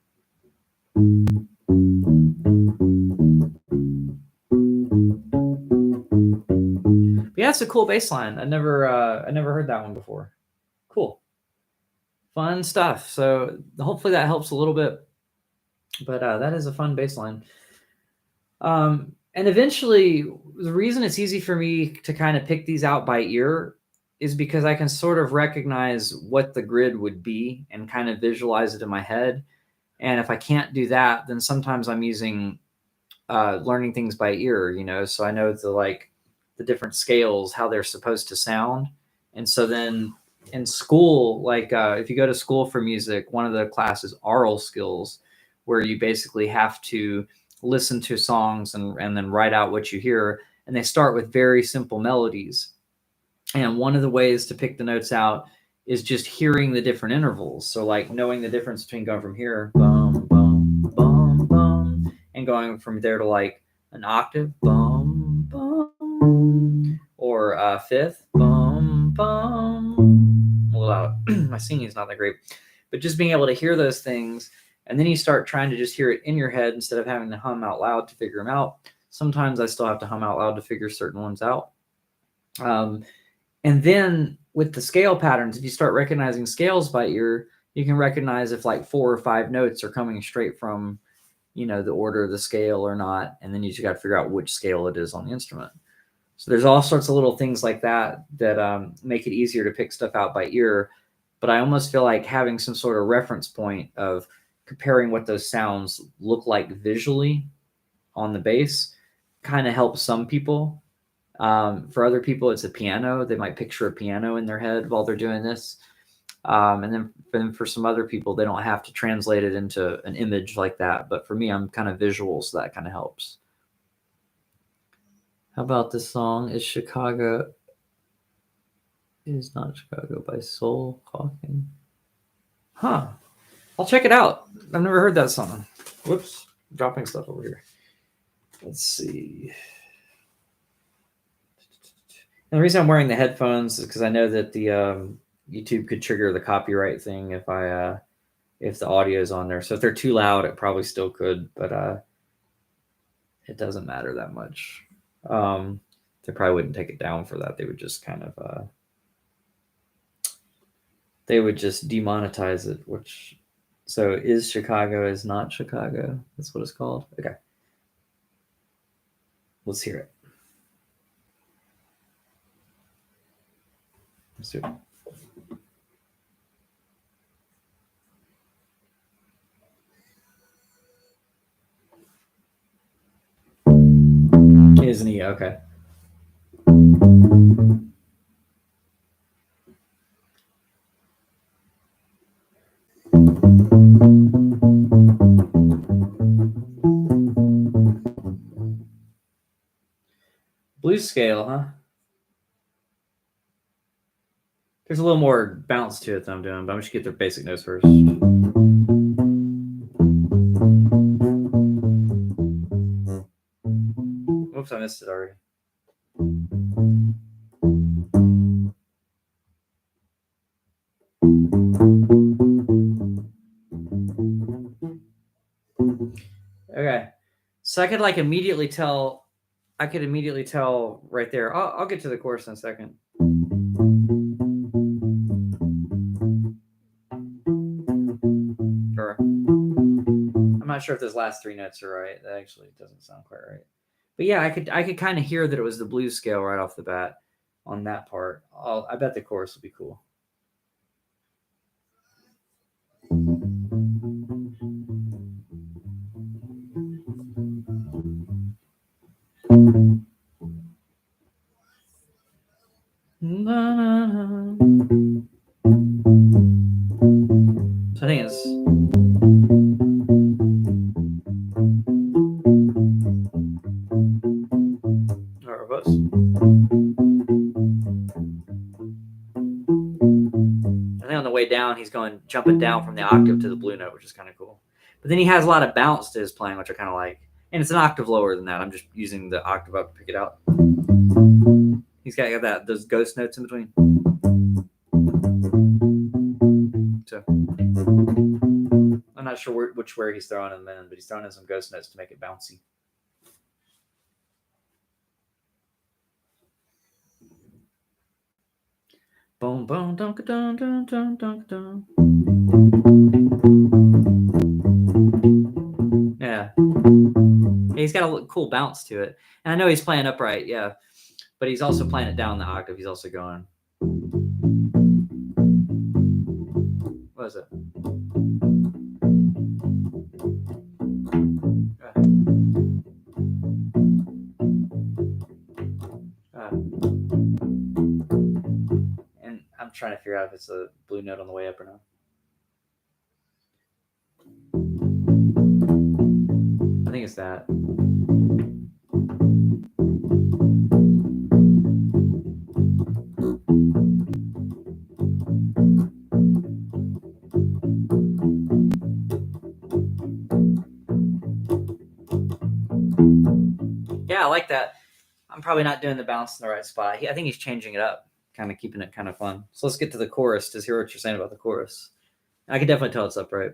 But yeah, it's a cool bass line. I never heard that one before. Cool. Fun stuff. So hopefully that helps a little bit. But that is a fun bass line. And eventually, the reason it's easy for me to kind of pick these out by ear is because I can sort of recognize what the grid would be and kind of visualize it in my head. And if I can't do that, then sometimes I'm using learning things by ear, so I know the different scales, how they're supposed to sound. And so then in school, if you go to school for music, one of the classes, aural skills, where you basically have to listen to songs and then write out what you hear. And they start with very simple melodies. And one of the ways to pick the notes out is just hearing the different intervals. So knowing the difference between going from here, bum, bum, bum, bum, and going from there to an octave, bum, bum, or fifth, bum, bum. Well, my singing is not that great, but just being able to hear those things. And then you start trying to just hear it in your head instead of having to hum out loud to figure them out. Sometimes I still have to hum out loud to figure certain ones out. And then with the scale patterns, if you start recognizing scales by ear, you can recognize if 4 or 5 notes are coming straight from, the order of the scale or not. And then you just got to figure out which scale it is on the instrument. So there's all sorts of little things like that make it easier to pick stuff out by ear. But I almost feel like having some sort of reference point of comparing what those sounds look like visually on the bass kind of helps some people. For other people, it's a piano. They might picture a piano in their head while they're doing this. And then for some other people, they don't have to translate it into an image like that. But for me, I'm kind of visual, so that kind of helps. How about this song? Is Not Chicago by Soul Hawking? Huh. I'll check it out. I've never heard that song. Whoops. Dropping stuff over here. Let's see. And the reason I'm wearing the headphones is because I know that the YouTube could trigger the copyright thing if the audio is on there. So if they're too loud, it probably still could, but it doesn't matter that much. They probably wouldn't take it down for that. They would just kind of they would just demonetize it. So Is Chicago Is Not Chicago? That's what it's called. Okay, let's hear it. Let's do it. Isn't he? Okay. Blues scale, huh? There's a little more bounce to it than I'm doing, but I'm just going to get their basic notes first. Oops, I missed it already. Okay. So I could immediately tell right there. I'll get to the chorus in a second. Or I'm not sure if those last 3 notes are right. That actually doesn't sound quite right. But yeah, I could kind of hear that it was the blues scale right off the bat on that part. I bet the chorus will be cool. So I think it's reverse. way down, he's jumping down from the octave to the blue note, which is kind of cool. But then he has a lot of bounce to his playing, which I kind of like. And it's an octave lower than that. I'm just using the octave up to pick it out. He's got those ghost notes in between. So I'm not sure which way he's throwing them in, but he's throwing in some ghost notes to make it bouncy. Boom, boom, dunk, dun, dun, dun, dun, dun. Yeah. He's got a cool bounce to it. And I know he's playing upright, yeah. But he's also playing it down the octave. He's also going. What is it? And I'm trying to figure out if it's a blue note on the way up or not. I think it's that. Yeah, I like that. I'm probably not doing the bounce in the right spot. I think he's changing it up, kind of keeping it kind of fun. So let's get to the chorus to hear what you're saying about the chorus. I can definitely tell it's upright.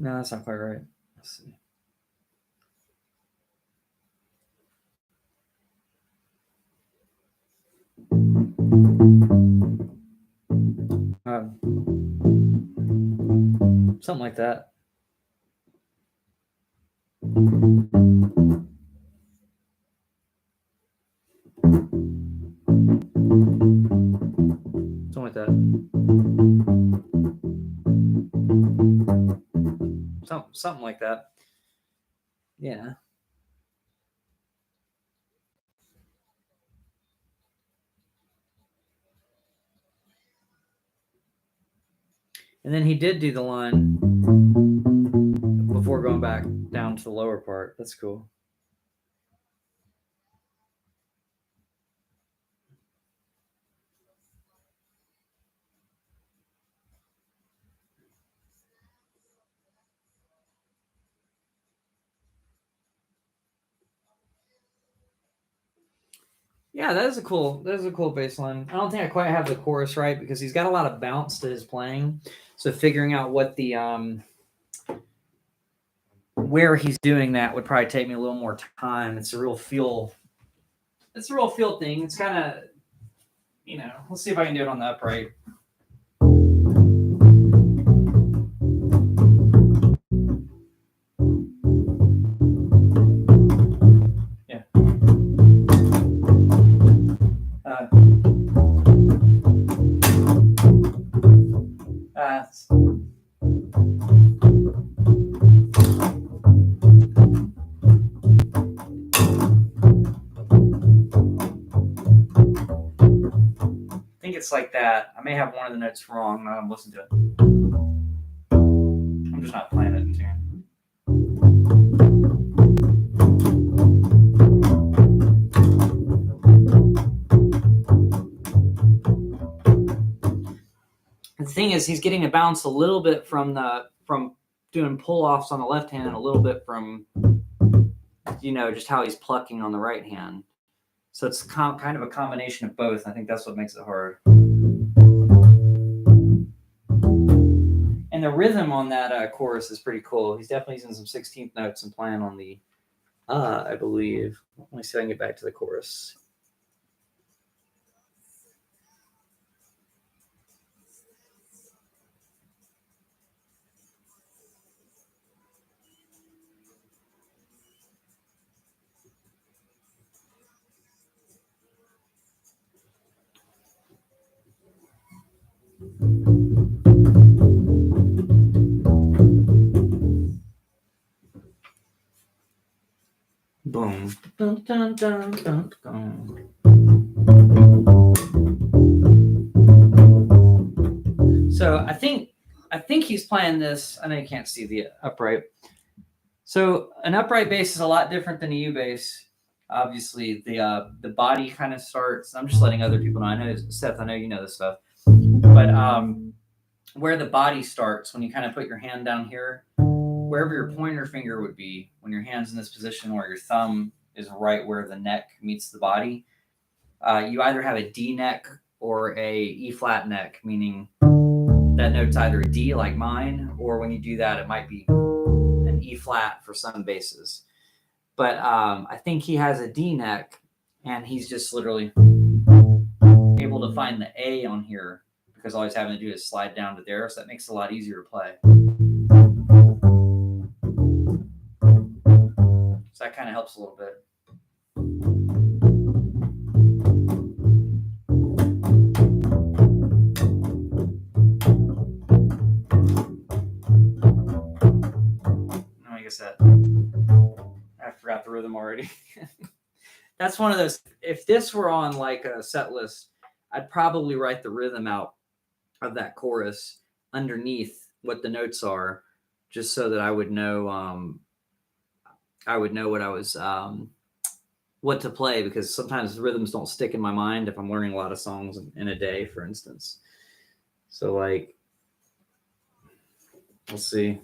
No, that's not quite right. Let's see. Something like that. Something like that. Something like that. Yeah. And then he did do the line before going back down to the lower part. That's cool. Yeah, that is a cool bass line. I don't think I quite have the chorus right because he's got a lot of bounce to his playing. So figuring out what the where he's doing that would probably take me a little more time. It's a real feel thing. It's kind of, let's see if I can do it on the upright. Yeah. I think it's like that. I may have one of the notes wrong. Listen to it. I'm just not playing it in tune. The thing is, he's getting a bounce a little bit from doing pull-offs on the left hand and a little bit from, just how he's plucking on the right hand. So it's kind of a combination of both. I think that's what makes it hard. And the rhythm on that chorus is pretty cool. He's definitely using some 16th notes and playing on the, I believe. Let me see if I can get back to the chorus. Boom. Dun, dun, dun, dun, dun. So I think he's playing this. I know you can't see the upright. So an upright bass is a lot different than a U bass. Obviously, the body kind of starts. I'm just letting other people know. I know Seth. I know you know this stuff, but where the body starts when you kind of put your hand down here, wherever your pointer finger would be when your hand's in this position, where your thumb is right where the neck meets the body. You either have a D neck or a E flat neck, meaning that note's either a D like mine, or when you do that, it might be an E flat for some basses. But I think he has a D neck, and he's just literally able to find the A on here because all he's having to do is slide down to there, so that makes it a lot easier to play. So that kind of helps a little bit. Like I said, I forgot the rhythm already. That's one of those. If this were on like a set list, I'd probably write the rhythm out of that chorus underneath what the notes are, just so that I would know. I would know what I was, what to play, because sometimes rhythms don't stick in my mind if I'm learning a lot of songs in a day, for instance. So like, let's see.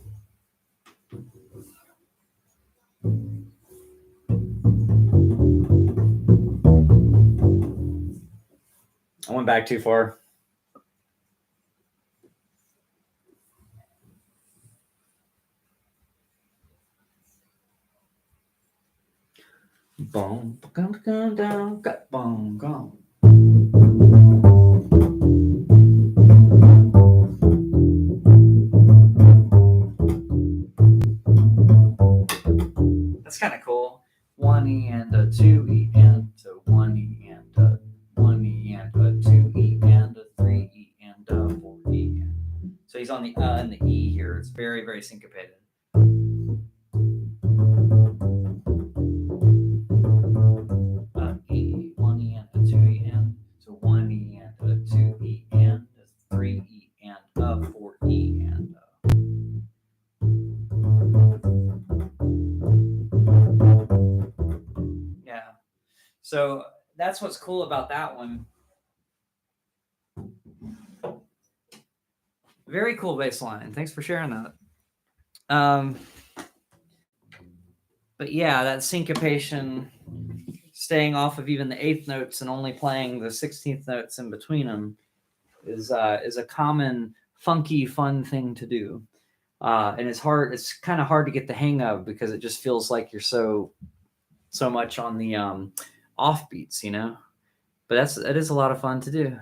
I went back too far. Boom, down, down, got boom, gone. That's kind of cool. 1 E and a 2 E and a 1 E and a 1 E and a 2 E and a 3 E and a 4 E. So he's on the and the E here. It's very, very syncopated. E, 1 E and a 2 E and, so 1 E and a 2 E and a 3 E and a 4 E and yeah. So that's what's cool about that one. Very cool bass line. Thanks for sharing that. But yeah, that syncopation, staying off of even the eighth notes and only playing the 16th notes in between them, is a common funky, fun thing to do. And it's hard. It's kind of hard to get the hang of, because it just feels like you're so much on the offbeats, you know. But it is a lot of fun to do.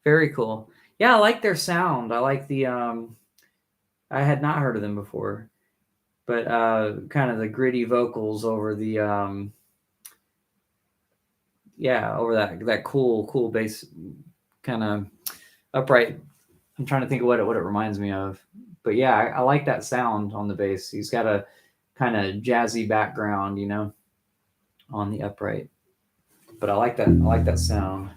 Very cool. Yeah, I like their sound. I like the I had not heard of them before, but kind of the gritty vocals over the over that cool bass, kind of upright. I'm trying to think of what it reminds me of, but yeah, I like that sound on the bass. He's got a kind of jazzy background, you know, on the upright. But I like that sound.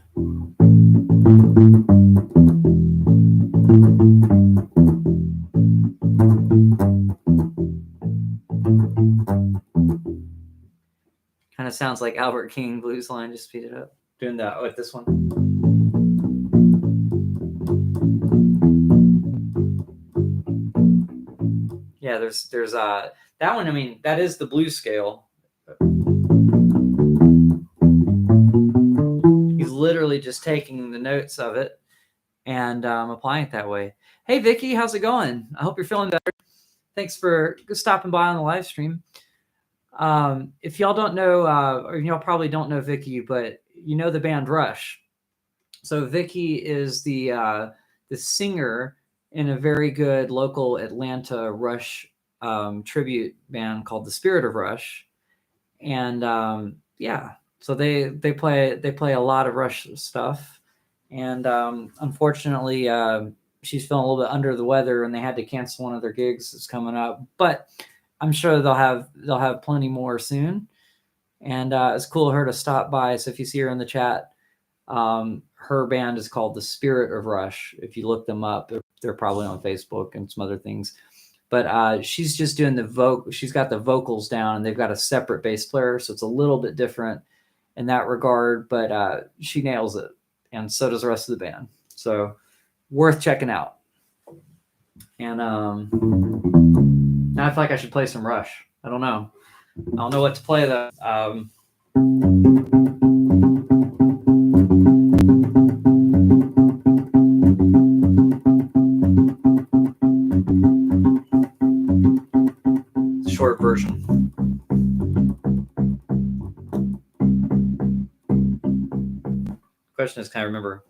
Kind of sounds like Albert King blues line. Just speed it up. Doing that with this one. Yeah, there's that one. I mean, that is the blues scale. He's literally just taking the notes of it and applying it that way. Hey, Vicky, how's it going? I hope you're feeling better. Thanks for stopping by on the live stream. If y'all don't know, or y'all probably don't know Vicky, but you know the band Rush. So Vicky is the singer in a very good local Atlanta Rush tribute band called the Spirit of Rush, and yeah, so they play a lot of Rush stuff, and unfortunately, she's feeling a little bit under the weather, and they had to cancel one of their gigs that's coming up. But I'm sure they'll have plenty more soon. And it's cool of her to stop by. So if you see her in the chat, her band is called The Spirit of Rush. If you look them up, they're probably on Facebook and some other things. But she's just doing she's got the vocals down, and they've got a separate bass player, so it's a little bit different in that regard. But she nails it, and so does the rest of the band. So worth checking out. And now I feel like I should play some Rush. I don't know what to play though. Short version. Question is, can I remember?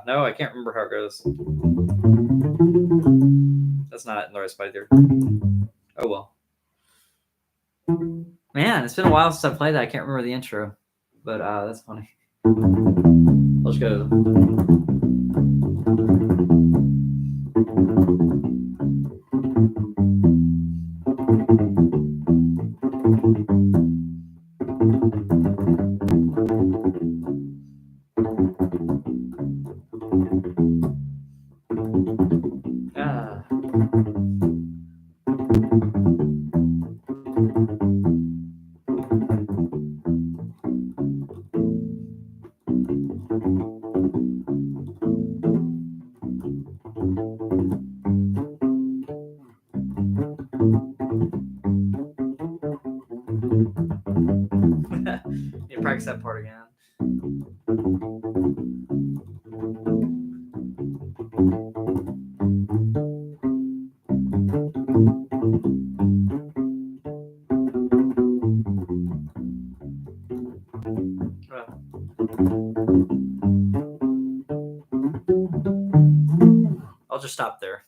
No, I can't remember how it goes. That's not in the right spot either. Oh well. Man, it's been a while since I played that. I can't remember the intro, but that's funny. Let's go. You practice that part again. I'll just stop there.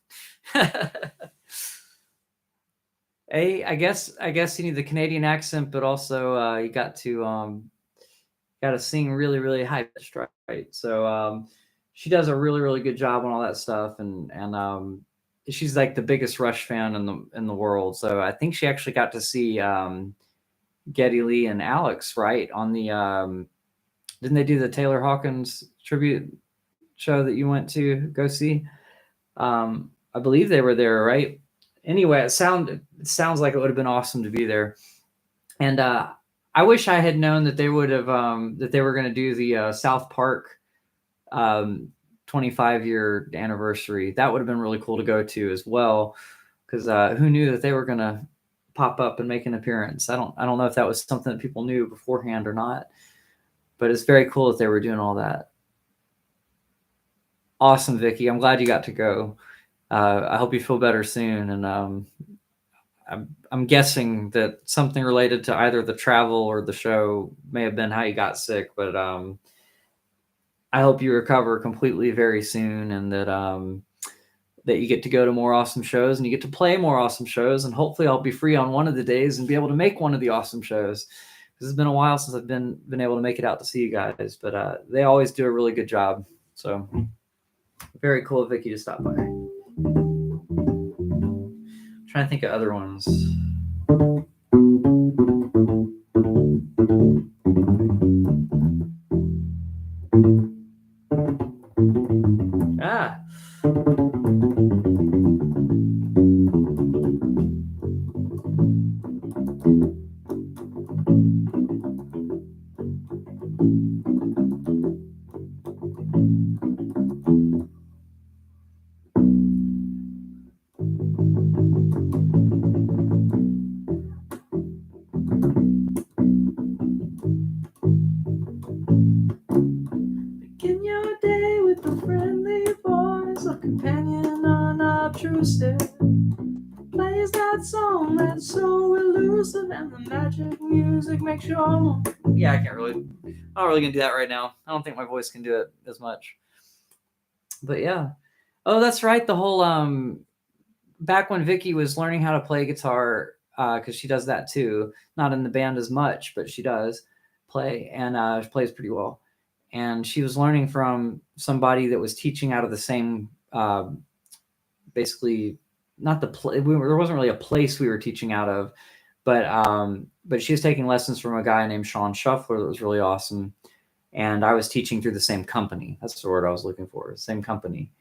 I guess you need the Canadian accent, but also you got to sing really, really high pitched, right? So she does a really, really good job on all that stuff, and she's like the biggest Rush fan in the world. So I think she actually got to see Geddy Lee and Alex, right, on the didn't they do the Taylor Hawkins tribute show that you went to go see? I believe they were there, right? Anyway, it sounds like it would have been awesome to be there. And I wish I had known that they would have that they were going to do the South Park 25-year anniversary. That would have been really cool to go to as well, because who knew that they were going to pop up and make an appearance? I don't know if that was something that people knew beforehand or not, but it's very cool that they were doing all that. Awesome, Vicky. I'm glad you got to go. I hope you feel better soon. And I'm guessing that something related to either the travel or the show may have been how you got sick, but I hope you recover completely very soon, and that you get to go to more awesome shows and you get to play more awesome shows. And hopefully I'll be free on one of the days and be able to make one of the awesome shows. This has been a while since I've been able to make it out to see you guys, but they always do a really good job. So very cool of Vicky to stop by. I'm trying to think of other ones. Begin your day with a friendly voice, a companion unobtrusive. Plays that song that's so elusive, and the magic music makes you almost... Yeah, I'm not really gonna do that right now. I don't think my voice can do it as much. But yeah. Oh, that's right. The whole back when Vicky was learning how to play guitar, because she does that too. Not in the band as much, but she does play, and she plays pretty well. and she was learning from somebody that was teaching out of the same, basically not the there wasn't really a place we were teaching out of, but she was taking lessons from a guy named Sean Shuffler that was really awesome. And I was teaching through the same company. That's the word I was looking for, same company.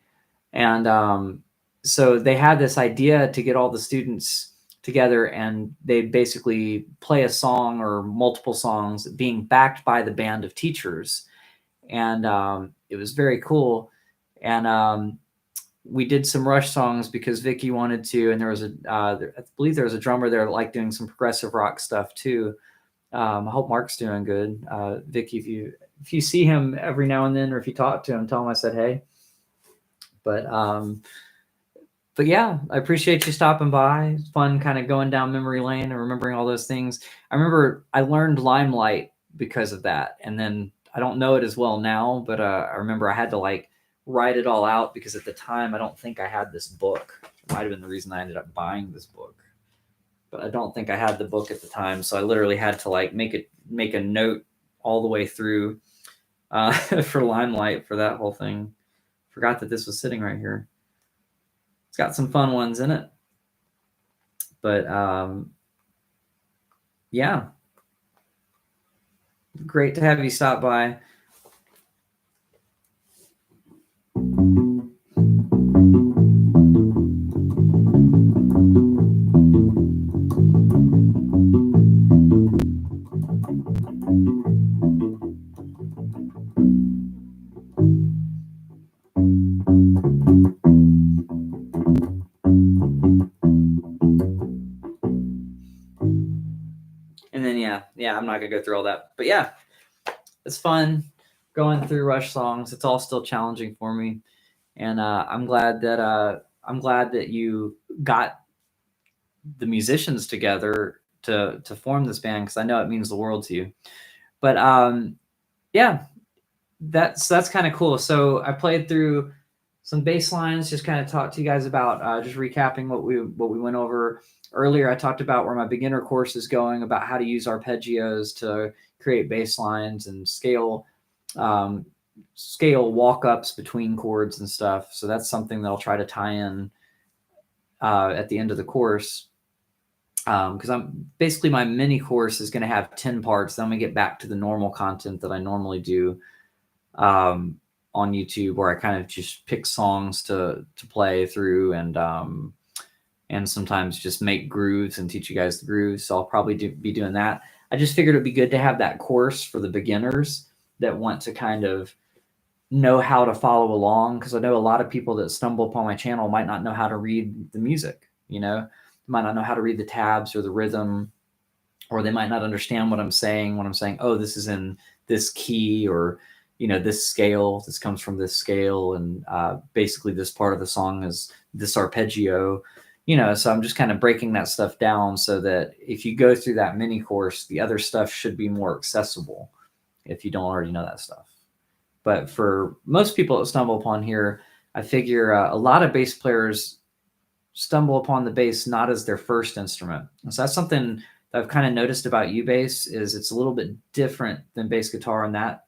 And so they had this idea to get all the students together, and they basically play a song or multiple songs being backed by the band of teachers. And it was very cool. And we did some Rush songs because Vicky wanted to, and there was I believe there was a drummer there that liked doing some progressive rock stuff too. I hope Mark's doing good. Vicky, if you see him every now and then, or if you talk to him, tell him I said hey. But yeah, I appreciate you stopping by. It's fun kind of going down memory lane and remembering all those things. I remember I learned Limelight because of that, and then I don't know it as well now, but I remember I had to like write it all out because at the time I don't think I had this book. It might have been the reason I ended up buying this book, but I don't think I had the book at the time, so I literally had to like make a note all the way through for Limelight for that whole thing. Forgot that this was sitting right here. It's got some fun ones in it, but yeah, great to have you stop by. And then yeah, I'm not gonna go through all that, but yeah, it's fun going through Rush songs. It's all still challenging for me, and I'm glad that you got the musicians together to form this band, because I know it means the world to you. But yeah, that's kind of cool. So I played through some bass lines, just kind of talked to you guys about just recapping what we went over earlier. I talked about where my beginner course is going, about how to use arpeggios to create bass lines and scale walk-ups between chords and stuff. So that's something that I'll try to tie in at the end of the course, because I'm basically, my mini course is going to have 10 parts. Then I'm going to get back to the normal content that I normally do on YouTube, where I kind of just pick songs to play through, and sometimes just make grooves and teach you guys the grooves. So I'll probably be doing that. I just figured it'd be good to have that course for the beginners that want to kind of know how to follow along, because I know a lot of people that stumble upon my channel might not know how to read the music, might not know how to read the tabs or the rhythm, or they might not understand what I'm saying when I'm saying, oh, this is in this key, or this scale, this comes from this scale, and basically this part of the song is this arpeggio, so I'm just kind of breaking that stuff down so that if you go through that mini course, the other stuff should be more accessible if you don't already know that stuff. But for most people that stumble upon here, I figure a lot of bass players stumble upon the bass not as their first instrument. And so that's something that I've kind of noticed about U-bass, is it's a little bit different than bass guitar in that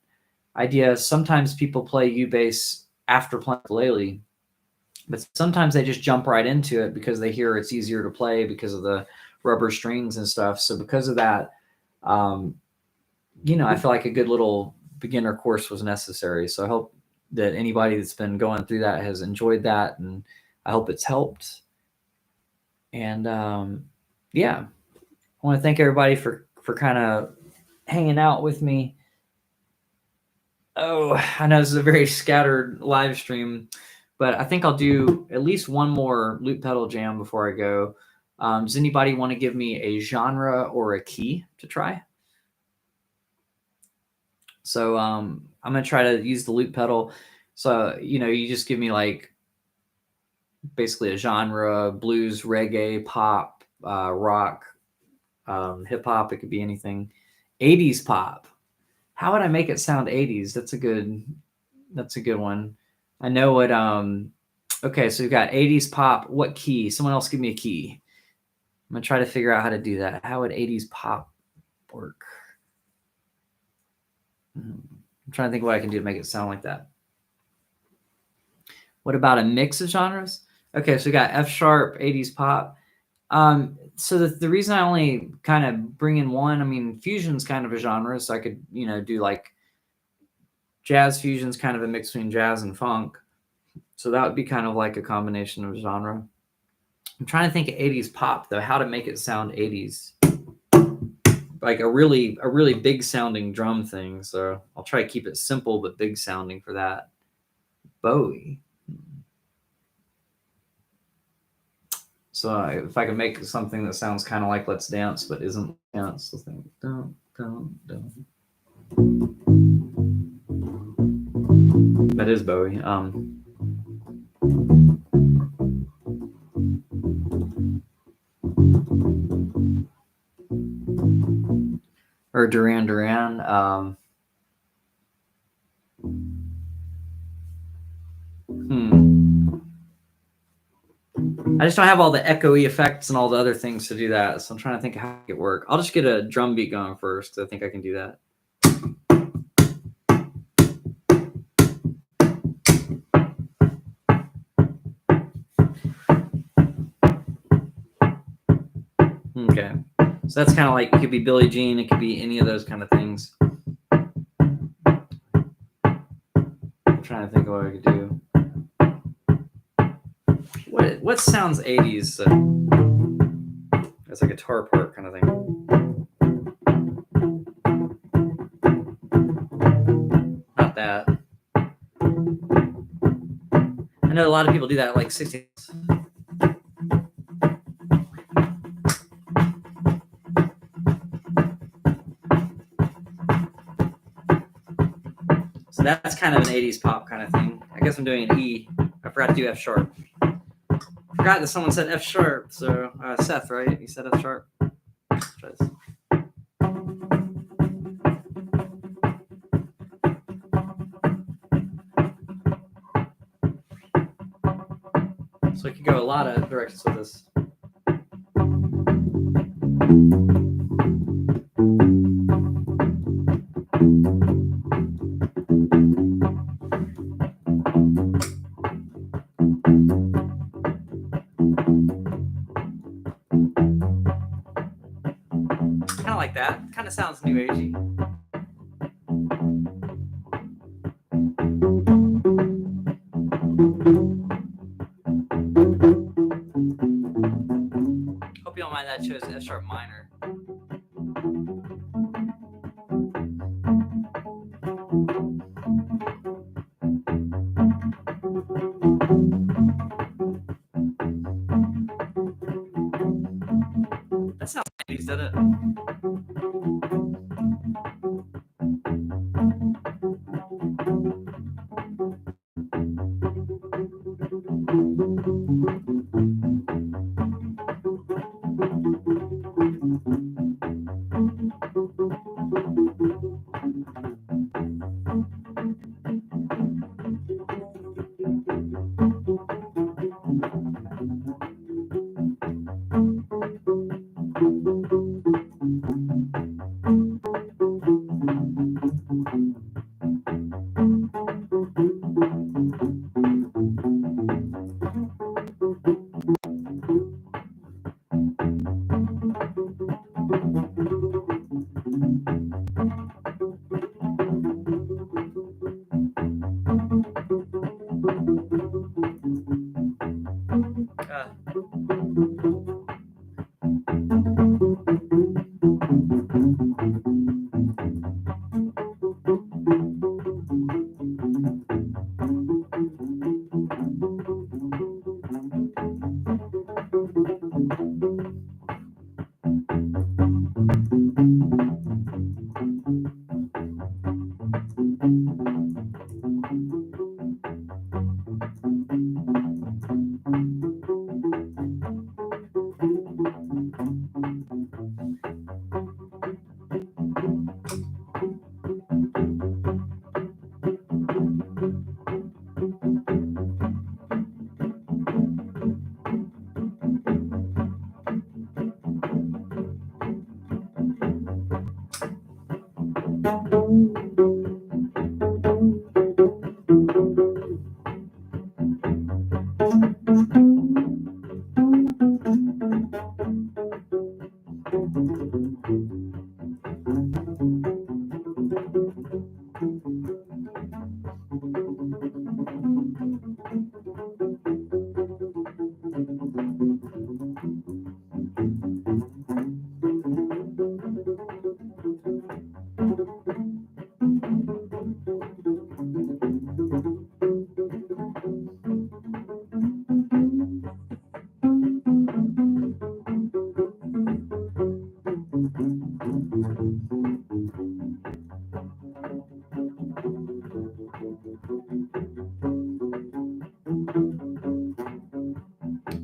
idea. Sometimes people play U-bass after playing ukulele, but sometimes they just jump right into it because they hear it's easier to play because of the rubber strings and stuff. So because of that, I feel like a good little beginner course was necessary. So I hope that anybody that's been going through that has enjoyed that, and I hope it's helped. And yeah, I want to thank everybody for kind of hanging out with me. Oh, I know this is a very scattered live stream, but I think I'll do at least one more loop pedal jam before I go. Does anybody want to give me a genre or a key to try? So I'm going to try to use the loop pedal. So, you just give me like basically a genre: blues, reggae, pop, rock, hip hop. It could be anything. 80s pop. How would I make it sound 80s? That's a good one. I know what, okay, so we've got 80s pop. What key? Someone else give me a key. I'm going to try to figure out how to do that. How would 80s pop work? I'm trying to think what I can do to make it sound like that. What about a mix of genres? Okay, so we got F sharp, 80s pop. So the reason I only kind of bring in one, I mean, fusion's kind of a genre, so I could, do like jazz fusion's kind of a mix between jazz and funk. So that would be kind of like a combination of genre. I'm trying to think of 80s pop though, how to make it sound 80s. Like a really big sounding drum thing. So I'll try to keep it simple but big sounding for that. Bowie. So if I can make something that sounds kind of like Let's Dance but isn't dance, so think dun, dun, dun. That is Bowie. Or Duran Duran. I just don't have all the echoey effects and all the other things to do that, so I'm trying to think of how to make it work. I'll just get a drum beat going first. I think I can do that. Okay, so that's kind of like, it could be Billie Jean, it could be any of those kind of things. I'm trying to think of what I could do. What sounds 80s? It's a guitar part kind of thing. Not that. I know a lot of people do that like 60s. So that's kind of an 80s pop kind of thing. I guess I'm doing an E. I forgot to do F sharp. Forgot that someone said F sharp. So Seth, right? You said F sharp. Try this. So it could go a lot of directions with this. Kind of like that. Kind of sounds new agey. Hope you don't mind that chose F sharp minor. That sounds 80s, doesn't it?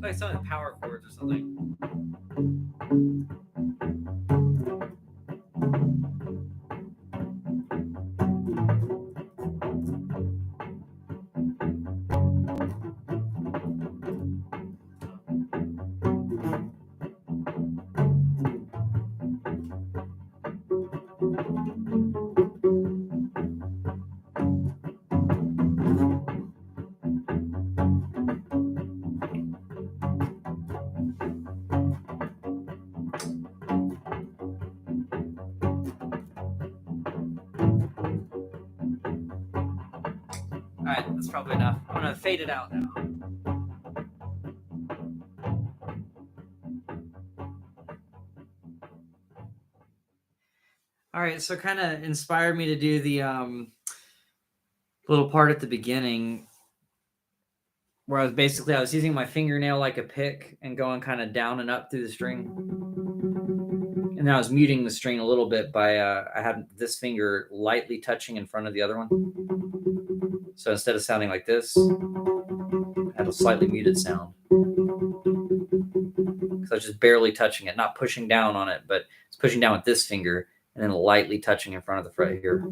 Like some of the power chords or something. All right, that's probably enough. I'm gonna fade it out now. All right, so kind of inspired me to do the little part at the beginning where I was using my fingernail like a pick and going kind of down and up through the string. And then I was muting the string a little bit by I had this finger lightly touching in front of the other one. So instead of sounding like this, I had a slightly muted sound. So I was just barely touching it, not pushing down on it, but it's pushing down with this finger and then lightly touching in front of the fret here.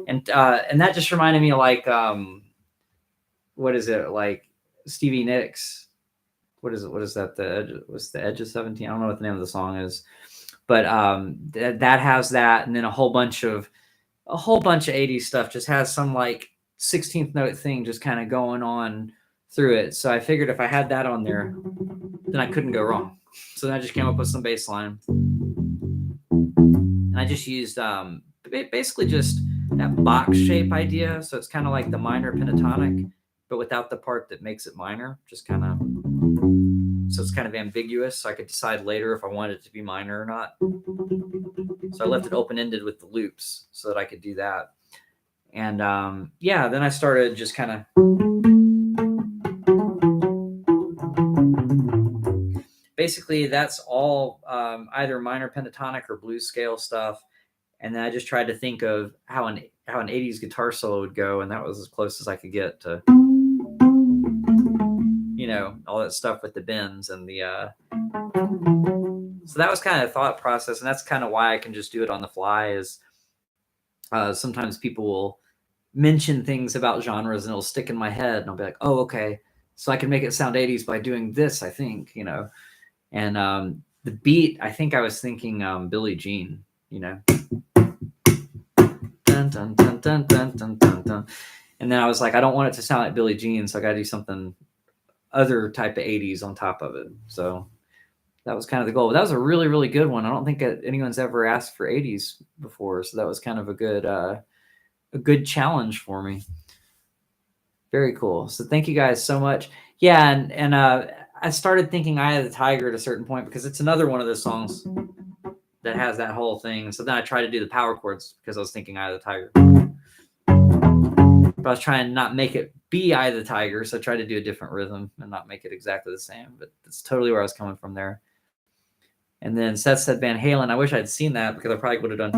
And that just reminded me of like what is it, like Stevie Nicks? What is it? What is that? What's the Edge of 17? I don't know what the name of the song is, but that has that, and then a whole bunch of 80s stuff just has some like 16th note thing just kind of going on through it. So I figured if I had that on there, then I couldn't go wrong. So then I just came up with some bass line, and I just used basically just that box shape idea. So it's kind of like the minor pentatonic, but without the part that makes it minor, just kind of, so it's kind of ambiguous. So I could decide later if I wanted it to be minor or not. So I left it open-ended with the loops so that I could do that. And yeah, then I started just kind of basically that's all either minor pentatonic or blues scale stuff. And then I just tried to think of how an 80s guitar solo would go, and that was as close as I could get to, you know, all that stuff with the bends and the so that was kind of the thought process, and that's kind of why I can just do it on the fly. Is sometimes people will mention things about genres and it'll stick in my head, and I'll be like, oh, okay, so I can make it sound 80s by doing this, I think, you know. And the beat, I think I was thinking Billie Jean, you know. Dun, dun, dun, dun, dun, dun, dun, dun. And then I was like, I don't want it to sound like Billie Jean, so I got to do something other type of 80s on top of it. So that was kind of the goal. But that was a really, really good one. I don't think anyone's ever asked for 80s before, so that was kind of a good challenge for me. Very cool. So thank you guys so much. Yeah, and I started thinking Eye of the Tiger at a certain point because it's another one of those songs that has that whole thing. So then I tried to do the power chords because I was thinking Eye of the Tiger. But I was trying to not make it be Eye of the Tiger, so I tried to do a different rhythm and not make it exactly the same. But that's totally where I was coming from there. And then Seth said Van Halen. I wish I'd seen that because I probably would have done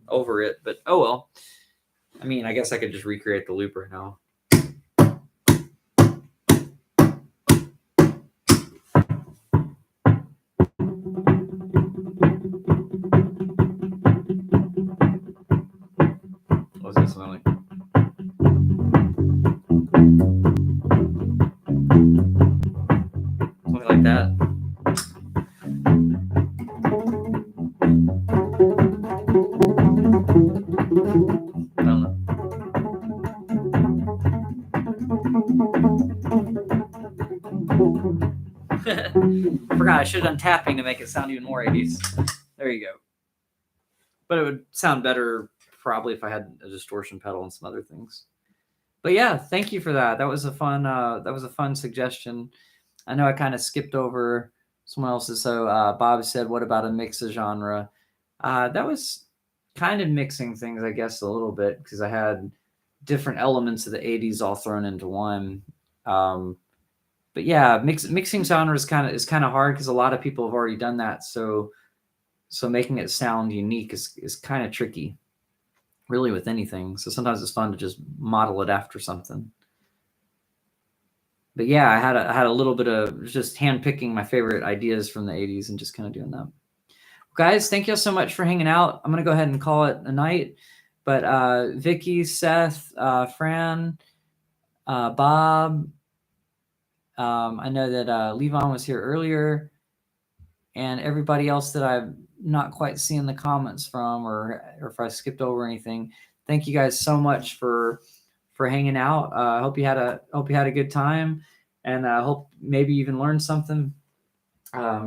over it. But oh well. I mean, I guess I could just recreate the loop right now. What was this one like? Something like that. I don't know. I forgot I should have done tapping to make it sound even more 80s. There you go. But it would sound better probably if I had a distortion pedal and some other things. But yeah, thank you for that. That was a fun suggestion. I know I kind of skipped over someone else's. So Bob said, "What about a mix of genre?" That was kind of mixing things, I guess, a little bit because I had different elements of the 80s all thrown into one. But yeah, mixing genres is kind of hard because a lot of people have already done that. So making it sound unique is kind of tricky, really, with anything. So sometimes it's fun to just model it after something. But yeah, I had a little bit of just handpicking my favorite ideas from the 80s and just kind of doing that. Guys, thank you so much for hanging out. I'm gonna go ahead and call it a night. But Vicky, Seth, Fran, Bob, I know that Levon was here earlier, and everybody else that I'm not quite seeing the comments from, or if I skipped over anything. Thank you guys so much for hanging out. I hope you had a good time, and I hope maybe even learned something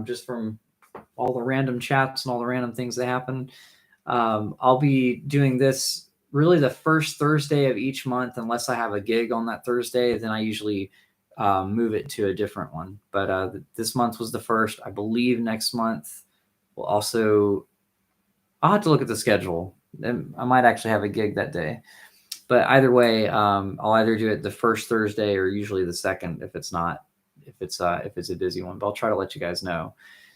just from all the random chats and all the random things that happen. I'll be doing this really the first Thursday of each month, unless I have a gig on that Thursday. Then I usually move it to a different one. But this month was the first. I believe next month will also. I'll have to look at the schedule. I might actually have a gig that day. But either way, I'll either do it the first Thursday or usually the second if it's a busy one. But I'll try to let you guys know.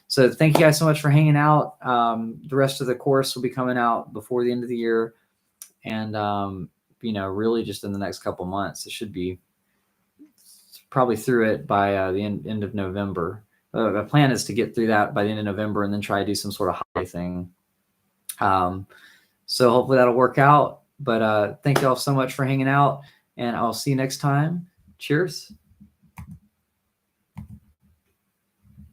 So thank you guys so much for hanging out. The rest of the course will be coming out before the end of the year, and really just in the next couple months. It should be probably through it by the end of November. The plan is to get through that by the end of November, and then try to do some sort of holiday thing. So hopefully that'll work out. But thank you all so much for hanging out, and I'll see you next time. Cheers.